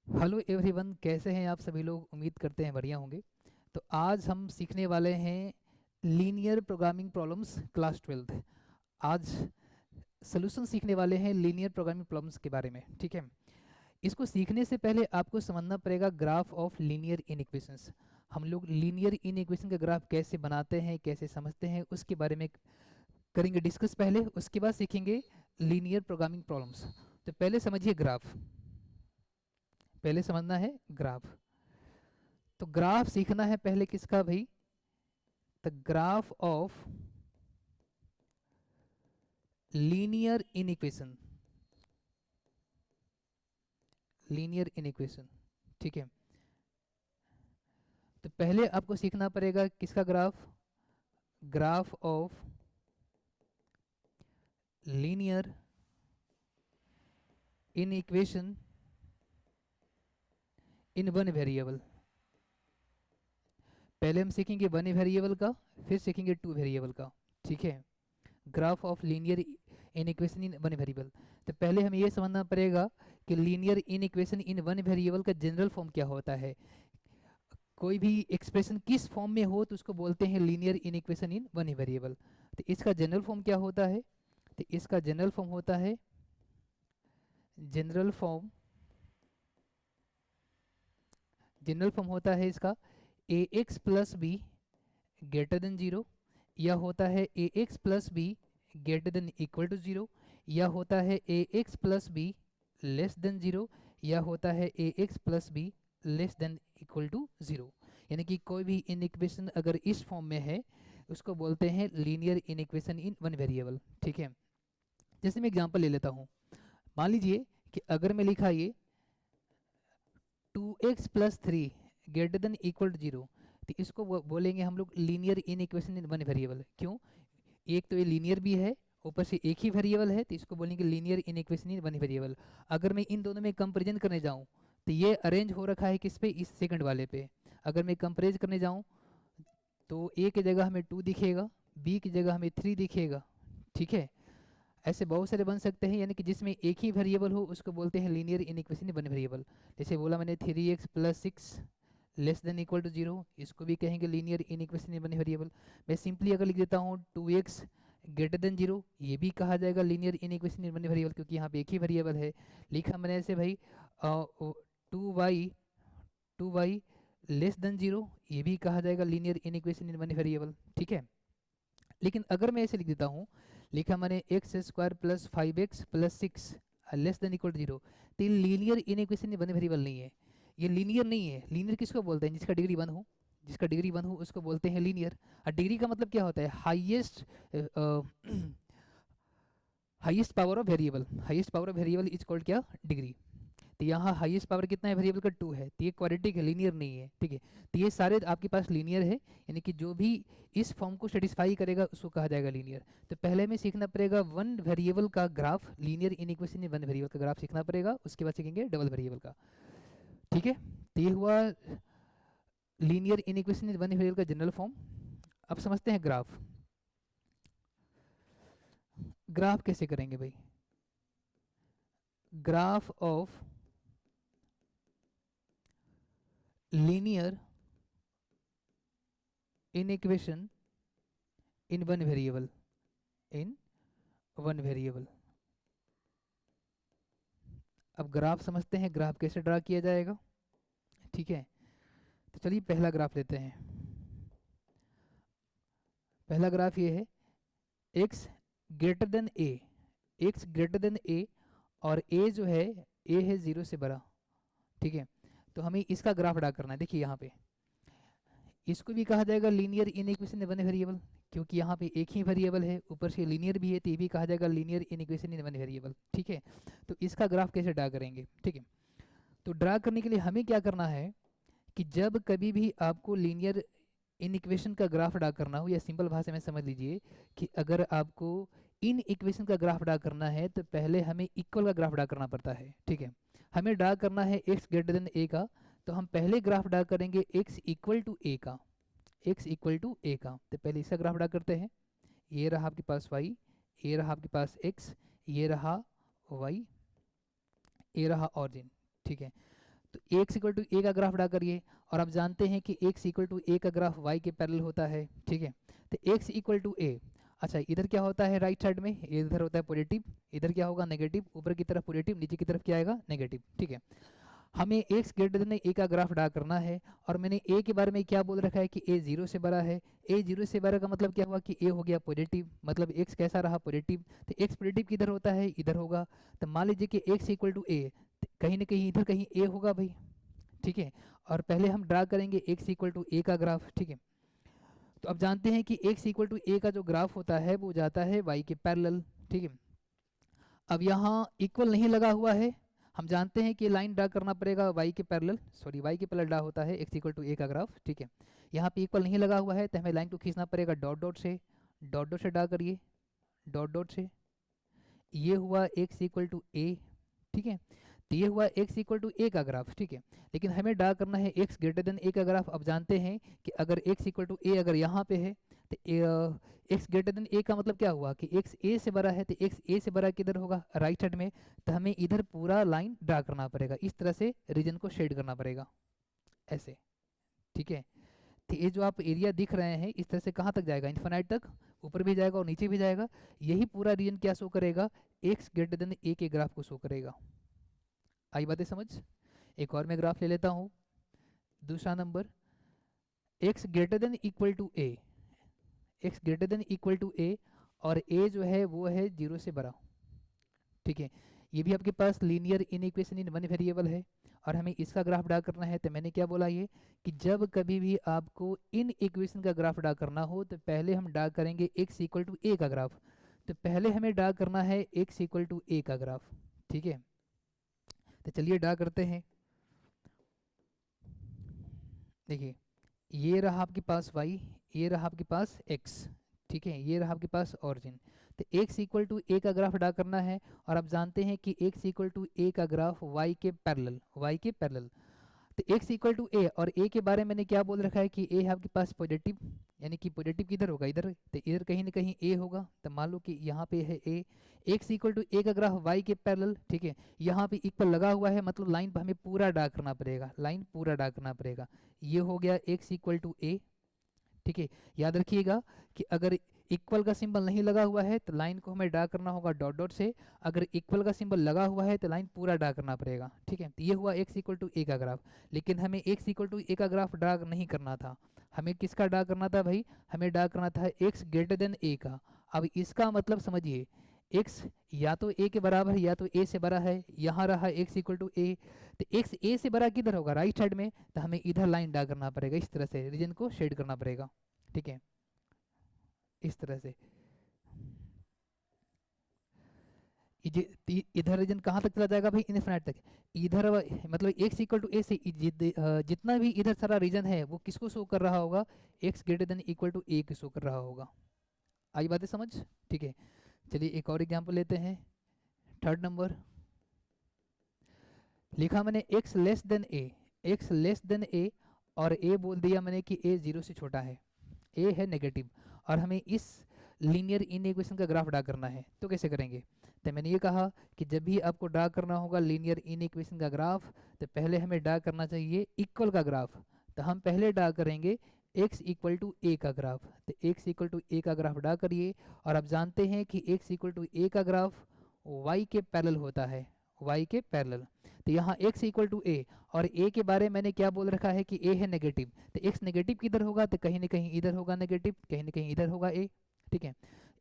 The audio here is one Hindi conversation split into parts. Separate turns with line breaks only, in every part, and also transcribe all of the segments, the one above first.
हेलो एवरीवन, कैसे हैं आप सभी लोग। उम्मीद करते हैं बढ़िया होंगे। तो आज हम सीखने वाले हैं linear programming problems class 12th। आज सोल्यूशन सीखने वाले हैं लीनियर प्रोग्रामिंग प्रॉब्लम्स के बारे में। ठीक है, इसको सीखने से पहले आपको समझना पड़ेगा ग्राफ ऑफ लीनियर इनइक्वेशंस। हम लोग लीनियर इनइक्वेशन का ग्राफ कैसे बनाते हैं, कैसे समझते हैं, उसके बारे में करेंगे डिस्कस पहले। उसके बाद सीखेंगे लीनियर प्रोग्रामिंग प्रॉब्लम्स। तो पहले समझिए ग्राफ, पहले समझना है ग्राफ। तो ग्राफ सीखना है पहले किसका भाई, the graph of linear inequation. Linear inequation, ठीक है। तो पहले आपको सीखना पड़ेगा किसका graph, graph of linear inequation in one variable. पहले हम सीखेंगे वन वेरिएबल का, फिर सीखेंगे टू वेरिएबल का। ठीक है, graph of linear inequation in one variable. तो पहले हमें यह समझना पड़ेगा कि linear inequation in one variable का जनरल फॉर्म क्या होता है। कोई भी एक्सप्रेशन किस फॉर्म में हो तो उसको बोलते हैं linear inequation in one variable. तो इसका जनरल फॉर्म क्या होता है, तो इसका जनरल फॉर्म होता है, जनरल फॉर्म, जनरल फॉर्म होता है इसका A X plus B greater than zero, या होता है A X plus B greater than equal to zero, या होता है A X plus B less than zero, या होता है A X plus B less than equal to zero. यानी कि कोई भी इनइक्वेशन अगर इस फॉर्म में है उसको बोलते हैं linear inequation in one variable. ठीक है, जैसे मैं एग्जांपल ले लेता हूँ। मान लीजिए कि अगर मैं लिखा ये 2x plus three greater than equal to zero, तो इसको बोलेंगे हम लोग linear inequation in one variable. क्यों, एक तो ये लीनियर भी है, ऊपर से एक ही वेरिएबल है, तो इसको बोलेंगे linear inequation in one variable. अगर मैं इन दोनों में कंपेरिजन करने जाऊँ तो ये अरेंज हो रखा है किस पे, इस सेकंड वाले पे। अगर मैं कंपेरिज करने जाऊँ तो ए की जगह हमें टू दिखेगा, बी की जगह हमें थ्री दिखेगा। ठीक है, ऐसे बहुत सारे बन सकते हैं, यानी कि जिसमें एक ही वेरिएबल हो उसको बोलते हैं लीनियर इनइक्वेशन वन वेरिएबल। जैसे बोला मैंने 3x plus six less than equal to zero, इसको भी कहेंगे लीनियर इनइक्वेशन वन वेरिएबल। मैं सिंपली अगर लिख देता हूँ 2x ग्रेटर देन जीरो, ये भी कहा जाएगा लीनियर इनइक्वेशन वन वेरिएबल, क्योंकि यहाँ पे एक ही वेरिएबल है। लिखा मैंने ऐसे भाई 2y लेस देन जीरो, ये भी कहा जाएगा लीनियर इनइक्वेशन वन वेरिएबल। ठीक है, लेकिन अगर मैं ऐसे लिख देता हूँ, लिखा मैंने x square plus five x plus six less than equal zero, तो ये लीनियर इनइक्वेशन वन वेरिएबल नहीं है, ये लीनियर नहीं है। लीनियर किसको बोलते हैं, जिसका डिग्री वन हो, जिसका डिग्री वन हो उसको बोलते हैं लीनियर। और डिग्री का मतलब क्या होता है, highest highest power of variable. Highest power of variable is called क्या, डिग्री। तो यहाँ हाईएस्ट पावर कितना है वेरिएबल का, टू है, तो ये क्वाड्रेटिक है, लीनियर नहीं है। ठीक है, तो ये सारे आपके पास लीनियर है, यानी कि जो भी इस फॉर्म को सेटिस्फाई करेगा उसको कहा जाएगा लीनियर। तो पहले हमें सीखना पड़ेगा वन वेरिएबल का graph, linear inequation one variable का ग्राफ सीखना पड़ेगा, उसके बाद सीखेंगे डबल वेरिएबल का। ठीक है, तो ये हुआ लीनियर इनइक्वेशन वन वेरिएबल का जनरल फॉर्म। अब समझते हैं ग्राफ। ग्राफ कैसे करेंगे भाई, graph of linear inequation in one variable, in one variable. अब ग्राफ समझते हैं, ग्राफ कैसे ड्रा किया जाएगा। ठीक है, तो चलिए पहला ग्राफ लेते हैं। पहला ग्राफ ये है x ग्रेटर देन ए, एक्स ग्रेटर देन ए, और ए जो है, ए है जीरो से बड़ा। ठीक है, तो हमें इसका ग्राफ ड्रा करना है। देखिए यहाँ पे इसको भी कहा जाएगा लीनियर इनइक्वेशन वन वेरिएबल, क्योंकि यहाँ पे एक ही वेरिएबल है, ऊपर से लीनियर भी है, तो ये भी कहा जाएगा linear inequation in one variable. ठीक है, तो इसका ग्राफ कैसे ड्रा करेंगे। ठीक है, तो ड्रा करने के लिए हमें क्या करना है कि जब कभी भी आपको लीनियर इन इक्वेशन का ग्राफ ड्रा करना हो, या सिंपल भाषा में समझ लीजिए कि अगर आपको इन इक्वेशन का ग्राफ ड्रा करना है तो पहले हमें इक्वल का ग्राफ ड्रा करना पड़ता है। ठीक है, हमें ड्रा करना है एक्स ग्रेटर देन ए का, तो हम पहले ग्राफ ड्रा करेंगे एक्स इक्वल टू ए का, एक्स इक्वल टू ए का। तो पहले इसका ग्राफ ड्रा करते हैं। ये रहा आपके पास वाई, ये रहा आपके पास एक्स, ये रहा वाई, ये रहा ऑरिजिन। ठीक है, तो एक्स इक्वल टू ए का ग्राफ ड्रा करिए, और आप जानते हैं कि एक्स इक्वल टू ए का ग्राफ वाई के पैरेलल होता है, ठीक है। तो एक्स इक्वल टू ए, अच्छा इधर क्या होता है राइट साइड में, इधर होता है पॉजिटिव, इधर क्या होगा नेगेटिव, ऊपर की तरफ पॉजिटिव, नीचे की तरफ क्या आएगा नेगेटिव, ठीक है। हमें एक्स ग्रेटर देन ए का ग्राफ ड्रा करना है, और मैंने ए के बारे में क्या बोल रखा है कि ए जीरो से बड़ा है। ए जीरो से बड़ा का मतलब क्या हुआ कि ए हो गया पॉजिटिव, मतलब एक्स कैसा रहा पॉजिटिव, तो एक्स पॉजिटिव किधर होता है, इधर होगा। तो मान लीजिए कि एक्स इक्वल टू ए, कहीं ना कहीं इधर कहीं ए होगा भाई, ठीक है। और पहले हम ड्रा करेंगे एक्स इक्वल टू ए का ग्राफ, ठीक है। तो अब जानते हैं कि एक्स इक्वल टू ए का जो ग्राफ होता है वो जाता है वाई के पैरेलल, ठीक है। अब यहाँ इक्वल नहीं लगा हुआ है, हम जानते हैं कि लाइन ड्रा करना पड़ेगा वाई के पैरेलल, सॉरी वाई के पैरेलल ड्रा होता है एक्स इक्वल टू ए का ग्राफ, ठीक है। यहाँ पे इक्वल नहीं लगा हुआ है तो हमें लाइन को खींचना पड़ेगा डॉट डॉट से, डॉट डॉट से ड्रा करिए, डॉट डॉट से। ये हुआ एक्स इक्वल टू ए, ठीक है। तो ये हुआ एक्स इक्वल टू ए का ग्राफ, ठीक है। लेकिन हमें ड्रा करना है एक्स ग्रेटर देन ए का ग्राफ। अब जानते हैं कि अगर एक्स इक्वल टू ए अगर यहाँ पे है तो एक्स ग्रेटर देन ए का मतलब क्या हुआ कि एक्स ए से बड़ा है, तो एक्स ए से बड़ा किधर होगा राइट साइड में। तो हमें इधर पूरा लाइन ड्रा करना पड़ेगा, इस तरह से रीजन को शेड करना पड़ेगा ऐसे, ठीक है। तो ये जो आप एरिया दिख रहे हैं इस तरह से कहाँ तक जाएगा, इन्फिनाइट तक, ऊपर भी जाएगा और नीचे भी जाएगा। यही पूरा रीजन क्या शो करेगा, एक्स ग्रेटर देन ए के ग्राफ को शो करेगा। आई बातें समझ। एक और मैं ग्राफ ले लेता हूँ, दूसरा number, X greater than equal to A, X greater than equal to A, और ए जो है वो है जीरो से बड़ा, ठीक है। ये भी आपके पास linear inequation in one variable है, और हमें इसका ग्राफ ड्रा करना है। तो मैंने क्या बोला ये कि जब कभी भी आपको इन इक्वेशन का ग्राफ ड्रा करना हो तो पहले हम ड्रा करेंगे एक्स इक्वल टू ए का ग्राफ। तो पहले हमें ड्रा करना है एक्स इक्वल टू ए का ग्राफ, ठीक है। तो चलिए ड्रा करते हैं। देखिए ये रहा आपके पास y, ये रहा आपके पास x, ठीक है। ये रहा आपके पास ऑरिजिन। तो x इक्वल टू ए का ग्राफ ड्रा करना है, और आप जानते हैं कि x इक्वल टू ए का ग्राफ y के पैरेलल, y के पैरेलल। तो x इक्वल टू ए, और a के बारे में मैंने क्या बोल रखा है कि a है आपके पास पॉजिटिव, यानी कि पॉजिटिव किधर होगा इधर, तो इधर कहीं ना कहीं a होगा। तो मान लो कि यहाँ पे है a, x equal to A का ग्राफ y के पैरेलल, ठीक है। यहाँ पे इक्वल लगा हुआ है, मतलब लाइन पर हमें पूरा ड्रा करना पड़ेगा, लाइन पूरा ड्रा करना पड़ेगा। ये हो गया x इक्वल टू ए, ठीक है। याद रखिएगा कि अगर इक्वल का सिंबल नहीं लगा हुआ है तो लाइन को हमें ड्रा करना होगा डॉट डॉट से, अगर इक्वल का सिंबल लगा हुआ है तो लाइन पूरा ड्रा करना पड़ेगा, ठीक है। तो ये हुआ एक्स इक्वल टू ए का ग्राफ। लेकिन हमें एक्स इक्वल टू ए का ग्राफ ड्रा नहीं करना था, हमें किसका ड्रा करना था भाई, हमें ड्रा करना था एक्स ग्रेटर देन ए का। अब इसका मतलब समझिए, एक्स या तो ए के बराबर है या तो ए से बड़ा है, यहाँ रहा एक्स इक्वल टू ए, तो एक्स ए से बड़ा किधर होगा राइट साइड में, तो हमें इधर लाइन ड्रा करना पड़ेगा, इस तरह से रीजन को शेड करना पड़ेगा, ठीक है, इस तरह से। इधर रीजन कहाँ तक चला जाएगा भाई, इनफिनाइट तक। इधर मतलब एक्स इक्वल टू ए से जितना भी इधर सारा रीजन है वो किसको शो कर रहा होगा, X greater than equal to A को शो कर रहा होगा। आई बातें समझ, ठीक है। चलिए एक और एग्जांपल लेते हैं, थर्ड नंबर। लिखा मैंने एक्स लेस देन ए, एक्स लेस देन ए, और ए बोल दिया मैंने कि ए जीरो से छोटा है, ए है नेगेटिव, और हमें इस लीनियर इन इक्वेशन का ग्राफ ड्रा करना है। तो कैसे करेंगे, तो मैंने ये कहा कि जब भी आपको ड्रा करना होगा लीनियर इन इक्वेशन का ग्राफ, तो पहले हमें ड्रा करना चाहिए इक्वल का ग्राफ। तो हम पहले ड्रा करेंगे x इक्वल टू ए का ग्राफ। तो x इक्वल टू ए का ग्राफ ड्रा करिए, और आप जानते हैं कि x इक्वल टू ए का ग्राफ y के पैरेलल होता है, y के पैरेलल। तो यहाँ x इक्वल टू ए, और a के बारे में मैंने क्या बोल रखा है कि a है नेगेटिव, तो x नेगेटिव किधर होगा, तो कहीं ना कहीं इधर होगा नेगेटिव, कहीं ना कहीं इधर होगा a, ठीक है।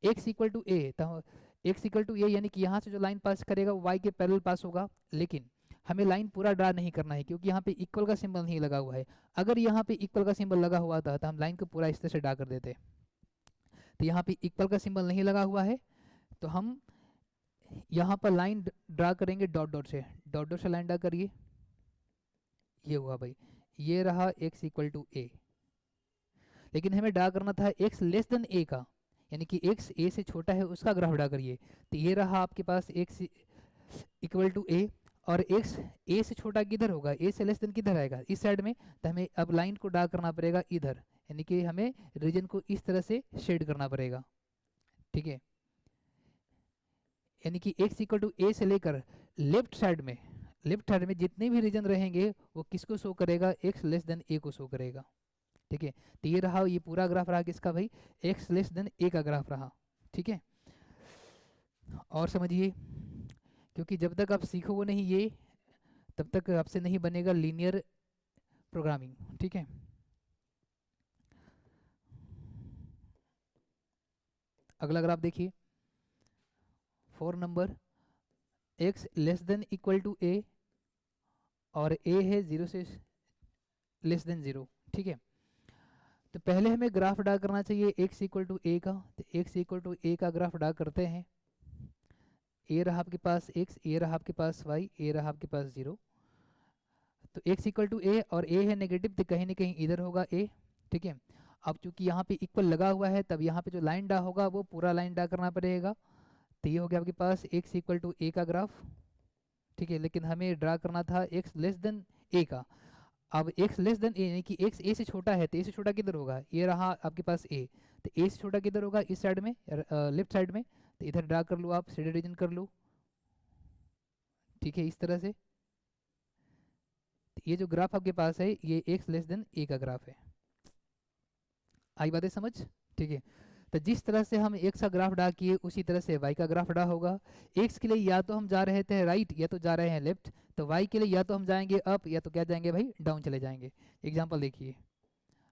x इक्वल टू ए, तो x इक्वल टू ए यानी कि यहाँ से जो लाइन पास करेगा वो y के पैरेलल पास होगा। लेकिन हमें लाइन पूरा ड्रा नहीं करना है क्योंकि यहाँ पे इक्वल का सिंबल नहीं लगा हुआ है। अगर यहाँ पे इक्वल का सिंबल लगा हुआ था तो हम लाइन को पूरा इस तरह से ड्रा कर देते। तो यहाँ पे इक्वल का सिंबल नहीं लगा हुआ है, तो हम यहाँ पर लाइन ड्रा करेंगे डॉट डॉट से, डॉट डॉट से लाइन ड्रा करिए। ये हुआ भाई, ये रहा x इक्वल टू ए। लेकिन हमें ड्रा करना था x लेस देन ए का, यानी कि x a से छोटा है उसका ग्राफ ड्रा करिए। तो ये रहा आपके पास x इक्वल टू ए, और x a से छोटा किधर होगा, a से लेस देन किधर आएगा, इस साइड में। तो हमें अब लाइन को ड्रा करना पड़ेगा इधर, यानी कि हमें रीजन को इस तरह से शेड करना पड़ेगा, ठीक है। यानी कि x इक्वल टू ए से लेकर लेफ्ट साइड में, लेफ्ट हैंड में जितने भी रीजन रहेंगे वो किसको शो करेगा, एक्स लेस देन ए को शो करेगा। ठीक है, तो ये रहा, ये पूरा ग्राफ रहा किसका भाई, एक्स लेस देन ए का ग्राफ रहा। ठीक है, और समझिए, क्योंकि जब तक आप सीखोगे नहीं ये, तब तक आपसे नहीं बनेगा लीनियर प्रोग्रामिंग। ठीक है, अगला ग्राफ देखिए, 4 number, X less than equal to A और ए है 0 से लेस देन 0। ठीक है, तो पहले हमें ग्राफ ड्रा करना चाहिए x इक्वल टू ए का, तो x इक्वल टू ए का ग्राफ ड्रा करते हैं। ए रहा आपके पास x, ए रहा आपके पास y, ए रहा आपके पास 0। तो x इक्वल टू ए और a है नेगेटिव, तो कहीं ना कहीं इधर होगा a। ठीक है, अब चूंकि यहाँ पे इक्वल लगा हुआ है, तब यहाँ पे जो लाइन ड्रा होगा वो पूरा लाइन ड्रा करना पड़ेगा। तो ये हो गया आपके पास x इक्वल टू ए का ग्राफ। ठीक है, लेकिन हमें ड्रा करना था x लेस देन ए का। अब x लेस देन ए यानी कि x a से छोटा है, तो a से छोटा किधर होगा, ये रहा आपके पास a, तो a से छोटा किधर होगा, इस साइड में, लेफ्ट साइड में। तो इधर ड्रा कर लो आप, शेडेड रीजन कर लो। ठीक है, इस तरह से। तो ये जो ग्राफ आपके पास है ये x लेस देन a का ग्राफ है। आई बातें समझ। ठीक है, तो जिस तरह से हम x का ग्राफ ड्रा किए उसी तरह से y का ग्राफ ड्रा होगा। x के लिए या तो हम जा रहे थे राइट या तो जा रहे हैं लेफ्ट, तो y के लिए या तो हम जाएंगे अप या तो क्या जाएंगे भाई, डाउन चले जाएंगे। एग्जांपल देखिए,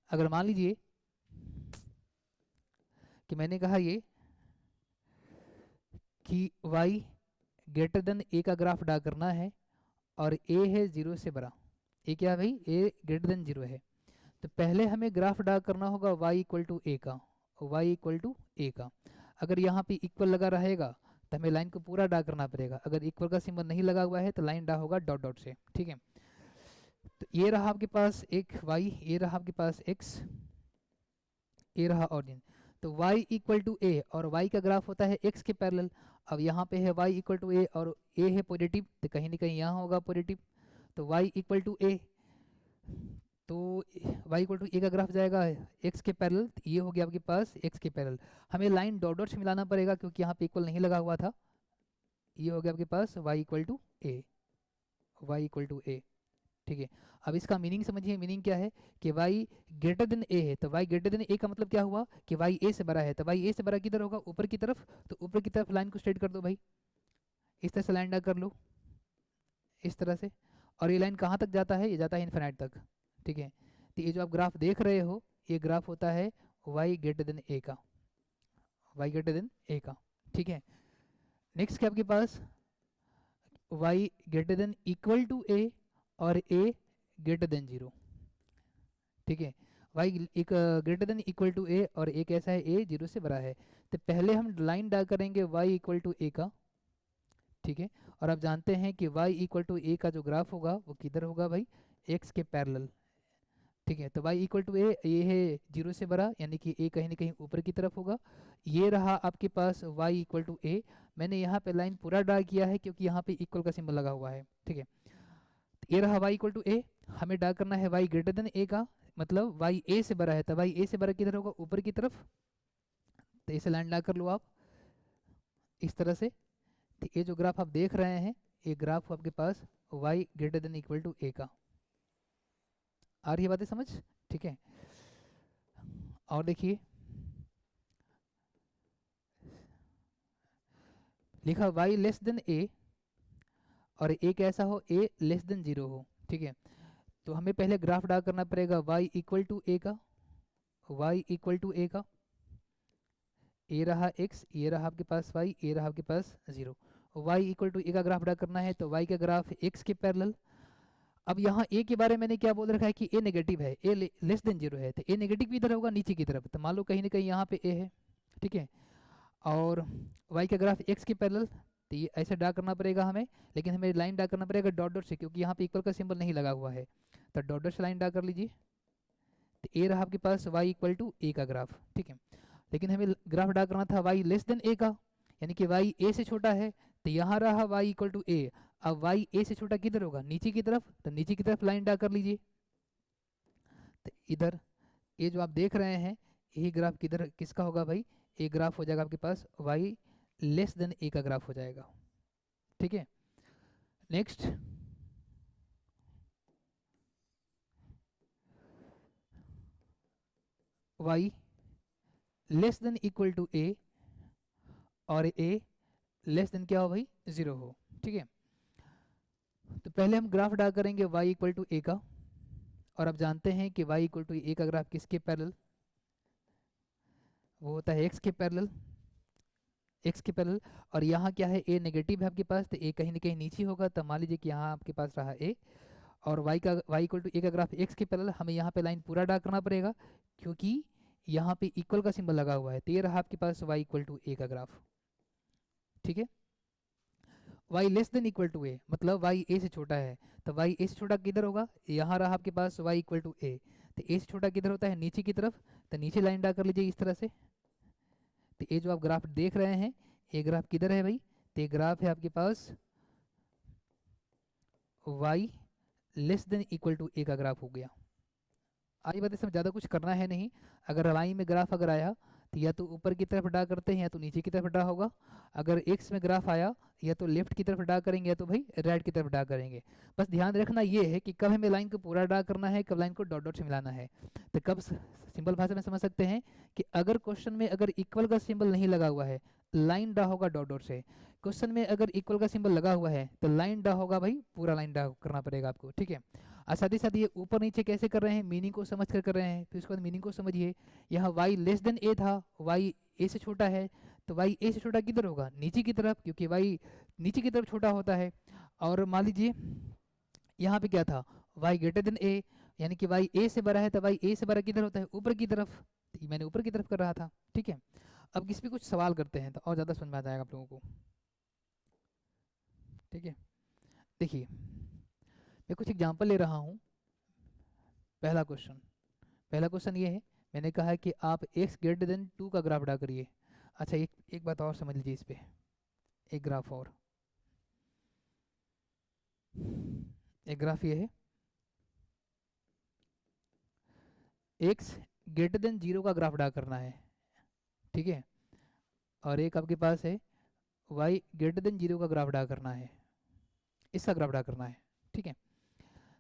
अगर मान लीजिए कि मैंने कहा ये कि y ग्रेटर देन a का ग्राफ ड्रा करना है और a है 0 से बड़ा, a क्या है भाई, a ग्रेटर देन 0 है, तो पहले हमें ग्राफ ड्रा करना होगा y इक्वल टू ए का, y इक्वल टू ए का। अगर यहाँ पे इक्वल लगा रहेगा तो हमें लाइन को पूरा ड्रा करना पड़ेगा, अगर इक्वल का सिंबल नहीं लगा हुआ है तो लाइन ड्रा होगा डॉट डॉट से। ठीक है, तो ये रहा आपके पास एक y, ये रहा आपके पास x, ये रहा ऑरिजिन। तो y इक्वल टू ए और y का ग्राफ होता है x के पैरेलल। अब यहाँ पे है y इक्वल टू ए और a है पॉजिटिव, तो कहीं ना कहीं यहाँ होगा पॉजिटिव, तो y इक्वल टू ए, तो y इक्वल टू ए का ग्राफ जाएगा x के पैरेलल, तो ये हो गया आपके पास x के पैरेलल। हमें लाइन डॉट डॉट से मिलाना पड़ेगा क्योंकि यहाँ पे इक्वल नहीं लगा हुआ था। ये हो गया आपके पास y equal to A, y equal to A. ठीक है, अब इसका मीनिंग समझिए, मीनिंग क्या है कि y ग्रेटर देन ए है, तो y ग्रेटर देन ए का मतलब क्या हुआ कि y a से बड़ा है, तो y a से बड़ा किधर होगा, ऊपर की तरफ, तो ऊपर की तरफ लाइन को स्ट्रेट कर दो भाई, इस तरह से लाइन ड्रा कर लो, इस तरह से। और ये लाइन कहाँ तक जाता है, ये जाता है इन्फिनाइट तक। ठीक है, तो ये जो आप ग्राफ देख रहे हो ये ग्राफ होता है y ग्रेटर देन ए का, y ग्रेटर देन ए का। ठीक है, नेक्स्ट क्या आपके पास y greater than equal to A और a ग्रेटर देन 0। ठीक है, y एक greater than equal to A और a कैसा है, a 0 से बड़ा है, तो पहले हम लाइन ड्रा करेंगे y इक्वल टू ए का। ठीक है, और आप जानते हैं कि y इक्वल टू ए का जो ग्राफ होगा वो किधर होगा भाई, x के पैरेलल। ठीक है, तो y इक्वल टू ए, ये है 0 से बड़ा यानी कि a कहीं ना कहीं ऊपर की तरफ होगा। ये रहा आपके पास y इक्वल टू ए, मैंने यहाँ पे लाइन पूरा ड्रा किया है क्योंकि यहाँ पे इक्वल का सिंबल लगा हुआ है। ठीक है, ये रहा y इक्वल टू ए, हमें ड्रा करना है y ग्रेटर देन ए का, मतलब y a से बड़ा है, तो y a से बड़ा किधर होगा, ऊपर की तरफ, तो इसे लाइन ड्रा कर लो आप इस तरह से। तो ये जो ग्राफ आप देख रहे हैं ये ग्राफ आपके पास y greater than equal to A का। आ रही है बातें समझ। ठीक है, और देखिए लिखा y लेस देन ए और a कैसा हो, a लेस देन 0 हो। ठीक है, तो हमें पहले ग्राफ ड्रा करना पड़ेगा y इक्वल टू ए का, y इक्वल टू ए का, ए रहा x, ये रहा आपके पास y, ये रहा आपके पास 0। y इक्वल टू ए का ग्राफ ड्रा करना है तो y का ग्राफ x के पैरेलल। अब यहाँ a के बारे में मैंने क्या बोल रखा है कि a नेगेटिव है, a लेस देन 0 है, तो a नेगेटिव इधर होगा नीचे की तरफ, तो मान लो कहीं ना कहीं यहाँ पे a है। ठीक है, और y का ग्राफ x के पैरेलल, तो ये ऐसे ड्रा करना पड़ेगा हमें, लेकिन हमें लाइन ड्रा करना पड़ेगा डॉट डॉट से क्योंकि यहाँ पे इक्वल का सिंबल नहीं लगा हुआ है, तो डॉट डॉट से लाइन ड्रा कर लीजिए। तो ए रहा आपके पास y इक्वल टू ए का ग्राफ। ठीक है, लेकिन हमें ग्राफ ड्रा करना था y लेस देन ए का, यानी कि y a से छोटा है, तो यहाँ रहा y इक्वल टू ए। अब y a से छोटा किधर होगा, नीचे की तरफ, तो नीचे की तरफ लाइन ड्रा कर लीजिए। तो इधर ये जो आप देख रहे हैं यही ग्राफ किधर किसका होगा भाई, ये ग्राफ हो जाएगा आपके पास y लेस देन ए का ग्राफ हो जाएगा। ठीक है, next Y less than equal to A और ए लेस देन क्या हो भाई 0 हो। ठीक है, तो पहले हम ग्राफ ड्रा करेंगे y इक्वल टू ए का, और अब जानते हैं कि y इक्वल टू ए का ग्राफ किसके पैरेलल, वो होता है x के पैरेलल, x के पैरेलल। और यहाँ क्या है, a नेगेटिव है आपके पास, तो a कहीं ना कहीं नीचे होगा, तो मान लीजिए कि यहाँ आपके पास रहा a, और y इक्वल टू ए का ग्राफ x के पैरेलल। हमें यहाँ पे लाइन पूरा ड्रा करना पड़ेगा क्योंकि यहाँ पे इक्वल का सिंबल लगा हुआ है, तो ये रहा आपके पास y इक्वल टू ए का ग्राफ। ठीक है, y less than equal to A मतलब y a से छोटा है, तो y a से छोटा किधर होगा, यहाँ रहा आपके पास y इक्वल टू ए, तो a से छोटा किधर होता है, नीचे की तरफ, तो नीचे लाइन ड्रा कर लीजिए इस तरह से। तो ये जो आप ग्राफ देख रहे हैं, ये ग्राफ किधर है भाई, तो ये ग्राफ है आपके पास y less than equal to A का ग्राफ हो गया। आई बात, इसमें ज़्यादा कुछ करना है नहीं। अगर y में ग्राफ अगर आया तो या तो ऊपर की तरफ ड्रा करते हैं या तो नीचे की तरफ ड्रा होगा। अगर x में ग्राफ आया या तो लेफ्ट की तरफ ड्रा करेंगे या तो भाई राइट की तरफ ड्रा करेंगे। बस ध्यान रखना ये है कि कब हमें लाइन को पूरा ड्रा करना है, कब लाइन को डॉट डॉट से मिलाना है। तो कब सिंपल भाषा में समझ सकते हैं कि अगर क्वेश्चन में अगर इक्वल का सिंबल नहीं लगा हुआ है, लाइन ड्रा होगा डॉट डॉट से। क्वेश्चन में अगर इक्वल का सिंबल लगा हुआ है तो लाइन ड्रा होगा भाई, पूरा लाइन ड्रा करना पड़ेगा आपको। ठीक है, और साथ ही साथ ये ऊपर नीचे कैसे कर रहे हैं, मीनिंग को समझ कर रहे हैं। फिर उसके बाद मीनिंग को समझिए, यहाँ y लेस देन ए था, y a से छोटा है, तो y a से छोटा किधर होगा, नीचे की तरफ, क्योंकि y नीचे की तरफ छोटा होता है। और मान लीजिए यहाँ पे क्या था, y ग्रेटर देन a, यानी कि y a से बड़ा है, तो y a से बड़ा किधर होता है, ऊपर की तरफ। तो मैंने ऊपर की तरफ कर रहा था। ठीक है, अब किस पे कुछ सवाल करते हैं तो और ज़्यादा समझ में आ जाएगा आप लोगों को। ठीक है, देखिए मैं कुछ एग्जांपल ले रहा हूँ। पहला क्वेश्चन ये है, मैंने कहा है कि आप x ग्रेटर देन 2 का ग्राफ ड्रा करिए। अच्छा, एक बात और समझ लीजिए, इस पे एक ग्राफ और, एक ग्राफ ये है, x ग्रेटर देन 0 का ग्राफ ड्रा करना है। ठीक है, और एक आपके पास है y ग्रेटर देन 0 का ग्राफ ड्रा करना है, इसका ग्राफ ड्रा करना है। ठीक है,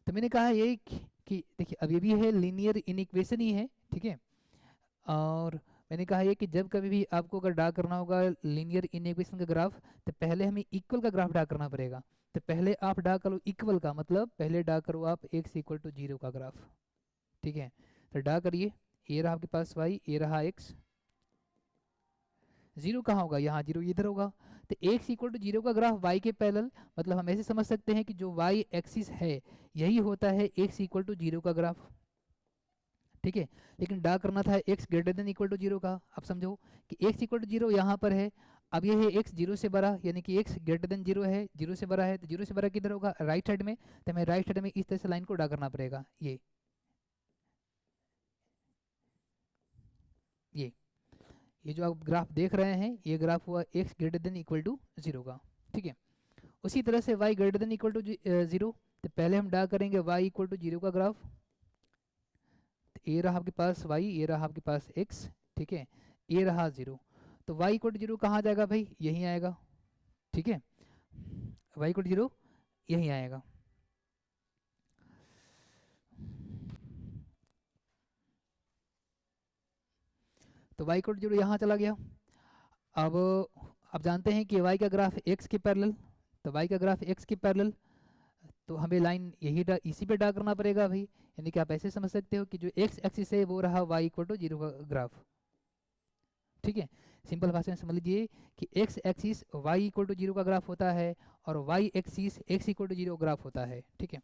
तो मैंने कहा ये कि देखिए अब ये भी है लीनियर इनइक्वेशन ही है। ठीक है, और मैंने कहा ये कि जब कभी भी आपको अगर ड्रा करना होगा लीनियर इनइक्वेशन का ग्राफ, तो पहले हमें इक्वल का ग्राफ ड्रा करना पड़ेगा। तो पहले आप ड्रा करो इक्वल का, मतलब पहले ड्रा करो आप x इक्वल टू 0 का ग्राफ। ठीक है, तो ड्रा करिए, ये रहा आपके पास y, ये रहा x। 0 कहाँ होगा, यहाँ 0 इधर होगा। तो x इक्वल टू 0 का ग्राफ y के पैरेलल, मतलब हम ऐसे समझ सकते हैं कि जो y एक्सिस है यही होता है x इक्वल टू 0 का ग्राफ। ठीक है, लेकिन ड्रा करना था x greater than equal to 0 का। अब समझो कि x इक्वल टू 0 यहाँ पर है, अब ये है x 0 से बड़ा, यानी कि x ग्रेटर देन 0 है, 0 से बड़ा है, तो 0 से बड़ा किधर होगा, राइट साइड में। तो हमें राइट साइड में इस तरह से लाइन को ड्रा करना पड़ेगा, ये जो आप ग्राफ देख रहे हैं, ये ग्राफ हुआ x greater than equal to 0 का। ठीक है, उसी तरह से y greater than equal to 0, तो पहले हम ड्रा करेंगे y इक्वल टू 0 का ग्राफ। ये रहा आपके पास y, ये रहा आपके पास x। ठीक है, ये रहा 0, तो y इक्वल टू 0 कहाँ जाएगा भाई, यहीं आएगा। ठीक है, y इक्वल टू 0 यहीं आएगा। तो y इक्वल टू 0 यहाँ चला गया। अब जानते हैं कि y का ग्राफ x के पैरेलल, तो y का ग्राफ x के पैरेलल, तो हमें लाइन यही इसी पे ड्रा करना पड़ेगा भाई। यानी कि आप ऐसे समझ सकते हो कि जो x एक्सिस है वो रहा y इक्वल टू 0 का ग्राफ। ठीक है, सिंपल भाषा में समझ लीजिए कि x axis y equal to 0 का ग्राफ होता है और y axis x equal to 0 graph होता है। ठीक है,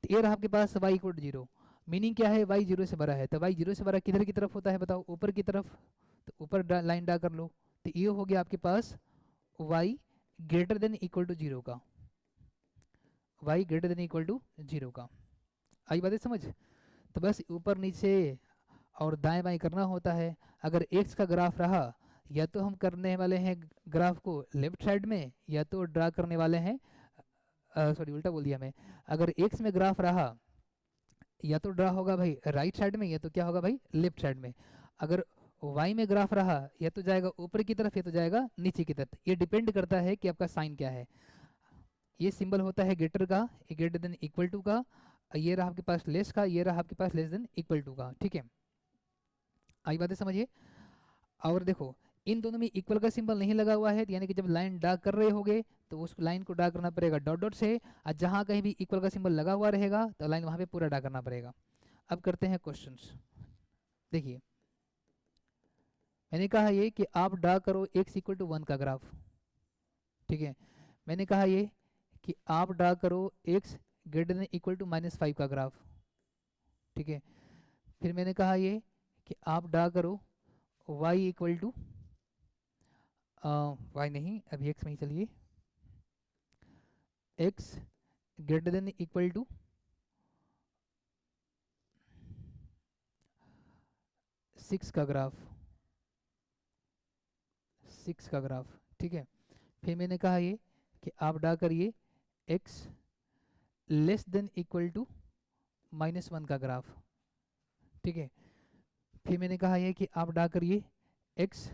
तो ये रहा आपके पास y इक्वल टू 0, मीनिंग क्या है, y 0 से बड़ा है, तो y 0 से बड़ा किधर की तरफ होता है बताओ, ऊपर की तरफ। तो ऊपर लाइन ड्रा कर लो, तो ये हो गया आपके पास y greater than equal to 0 का, y greater than equal to 0 का। आई बातें समझ। तो बस ऊपर नीचे और दाएं बाएं करना होता है। अगर x का ग्राफ रहा, या तो हम करने वाले हैं ग्राफ को लेफ्ट साइड में, या तो ड्रा करने वाले हैं, सॉरी उल्टा बोल दिया मैं, अगर x में ग्राफ रहा या तो ड्रा होगा भाई राइट साइड में, या तो क्या होगा भाई लेफ्ट साइड में। अगर y में ग्राफ रहा, या तो जाएगा ऊपर की तरफ या तो जाएगा नीचे की तरफ। ये डिपेंड करता है कि आपका साइन क्या है। ये सिंबल होता है ग्रेटर का, ग्रेटर देन इक्वल टू का, ये रहा आपके पास लेस का, ये रहा आपके पास लेस देन इक्वल टू का। ठीक है, आई बातें समझिए। और देखो इन दोनों में इक्वल का सिंबल नहीं लगा हुआ है, यानी कि जब लाइन ड्रा कर रहे होगे तो उस लाइन को ड्रा करना पड़ेगा डॉट डॉट से, और जहाँ कहीं भी इक्वल का सिंबल लगा हुआ रहेगा तो लाइन वहाँ पे पूरा ड्रा करना पड़ेगा। अब करते हैं क्वेश्चंस। देखिए मैंने कहा ये कि आप ड्रा करो x इक्वल टू 1 का ग्राफ, ठीक है। मैंने कहा ये कि आप ड्रा करो x greater than equal to -5 का ग्राफ, ठीक है। फिर मैंने कहा ये कि आप ड्रा करो y इक्वल टू y नहीं, अभी x में ही चलिए, x greater than equal to 6 का ग्राफ, 6 का ग्राफ, ठीक है। फिर मैंने कहा ये कि आप ड्रा करिए x less than equal to -1 का ग्राफ, ठीक है। फिर मैंने कहा ये कि आप ड्रा करिए x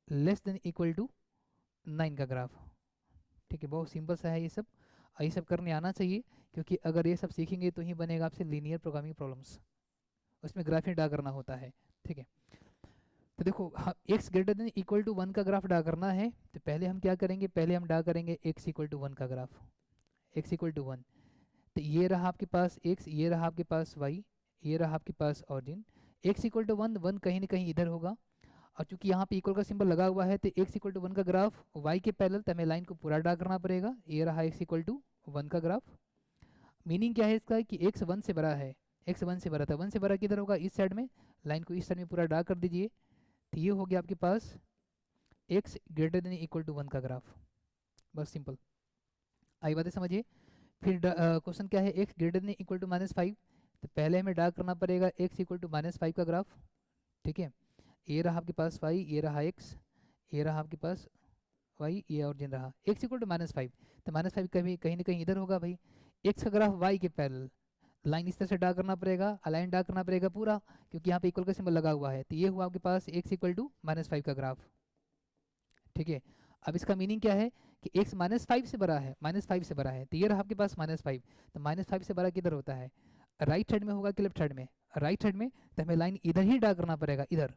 less than equal to 9 का ग्राफ, ठीक है। बहुत सिंपल सा है ये सब, और ये सब करने आना चाहिए, क्योंकि अगर ये सब सीखेंगे तो ही बनेगा आपसे लीनियर प्रोग्रामिंग प्रॉब्लम्स, उसमें ग्राफ ही ड्रा करना होता है, ठीक है। तो देखो x greater than equal to 1 का ग्राफ ड्रा करना है, तो पहले हम क्या करेंगे, पहले हम ड्रा करेंगे x इक्वल टू 1 का ग्राफ, x इक्वल टू 1। तो ये रहा आपके पास x, ये रहा आपके पास y, ये रहा आपके पास ऑरिजिन। x इक्वल टू 1, 1 कहीं ना कहीं इधर होगा, और चूंकि यहाँ पे इक्वल का सिंबल लगा हुआ है तो x इक्वल टू 1 का ग्राफ y के पैरेलल, तो हमें लाइन को पूरा ड्रा करना पड़ेगा। ये रहा x इक्वल टू 1 का ग्राफ। मीनिंग क्या है इसका कि x 1 से बड़ा है, x 1 से बड़ा था, 1 से बड़ा किधर होगा, इस साइड में। लाइन को इस साइड में पूरा ड्रा कर दीजिए, तो ये हो गया आपके पास x greater than equal to 1 का ग्राफ। बस सिंपल, आई बातें समझिए। फिर क्वेश्चन क्या है, x greater than equal to -5, तो पहले हमें ड्रा करना पड़ेगा x इक्वल टू -5 का ग्राफ, ठीक है। ये रहा आपके पास y, ये रहा x, ये रहा आपके पास y, ये ऑरिजिन रहा। x इक्वल टू -5, तो -5 कभी कहीं ना कहीं इधर होगा भाई। x का ग्राफ y के पैरेलल, लाइन इस तरह से ड्रा करना पड़ेगा, अलाइन ड्रा करना पड़ेगा पूरा, क्योंकि यहाँ पे इक्वल का सिंबल लगा हुआ है। तो ये हुआ आपके पास x इक्वल टू -5 का ग्राफ, ठीक है। अब इसका मीनिंग क्या है कि x -5 से बड़ा है, -5 से बड़ा है, तो ये रहा आपके पास -5। तो -5 से बड़ा किधर होता है, राइट साइड में होगा कि लेफ्ट साइड में, राइट साइड में। तो हमें लाइन इधर ही ड्रा करना पड़ेगा, इधर,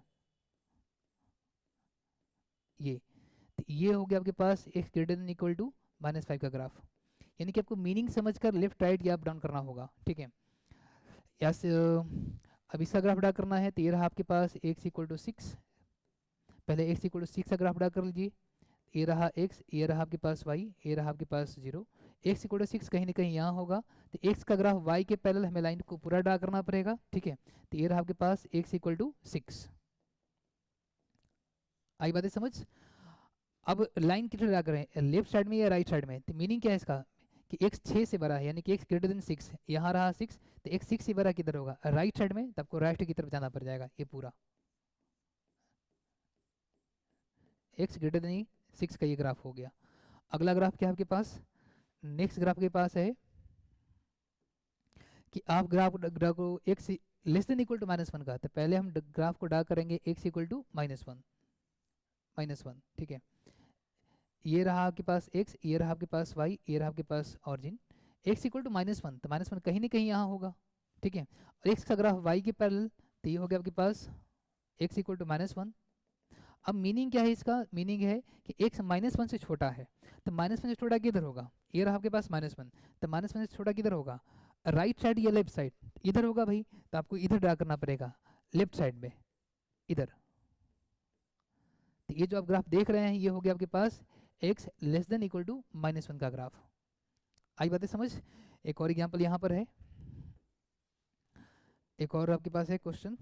ये। तो ये हो गया आपके पास x greater than equal to -5 का ग्राफ। यानी कि आपको मीनिंग समझकर लेफ्ट राइट या अप डाउन करना होगा, ठीक है। यस, अब इसका ग्राफ ड्रा करना है, तो ये रहा आपके पास x इक्वल टू 6। पहले x इक्वल टू 6 का ग्राफ ड्रा कर लीजिए। ये रहा x, ये रहा आपके पास y, ये रहा आपके पास 0। x इक्वल टू 6 कहीं ना कहीं यहाँ होगा, तो x का ग्राफ y के पैरेलल हमें लाइन को पूरा ड्रा करना पड़ेगा, ठीक है। तो ये रहा आपके पास x इक्वल टू 6। आई बातें समझ। अब लाइन किधर ड्रा करें, लेफ्ट साइड में या राइट साइड में। तो मीनिंग क्या है इसका कि x 6 से बड़ा है, यानी कि x ग्रेटर देन 6, यहाँ रहा 6, तो x 6 से बड़ा किधर होगा, राइट साइड में। तो आपको राइट की तरफ जाना पड़ जाएगा, ये पूरा x ग्रेटर देन 6 का ये ग्राफ हो गया। अगला ग्राफ क्या है आपके पास, नेक्स्ट ग्राफ के पास है कि आप ग्राफ को x less than equal to -1 का, तो पहले हम ग्राफ को ड्रा करेंगे x इक्वल टू -1, ठीक है। ये रहा आपके पास x, ये रहा आपके पास y, ये रहा आपके पास ऑरिजिन। x इक्वल टू -1, तो -1 कहीं ना कहीं यहाँ होगा, ठीक है। और x का ग्राफ y के पैरेलल, तो ये हो गया आपके पास x इक्वल टू -1। अब मीनिंग क्या है इसका, मीनिंग है कि x -1 से छोटा है, तो -1 से छोटा किधर होगा, ये रहा आपके पास -1, तो -1 से छोटा किधर होगा, राइट साइड या लेफ्ट साइड, इधर होगा भाई। तो आपको इधर ड्रा करना पड़ेगा, लेफ्ट साइड में, इधर। तो ये जो आप ग्राफ देख रहे हैं, ये हो गया आपके पास x less than equal to -1 का ग्राफ। आई बातें समझ। एक और एग्जांपल यहाँ पर है, एक और आपके पास है question.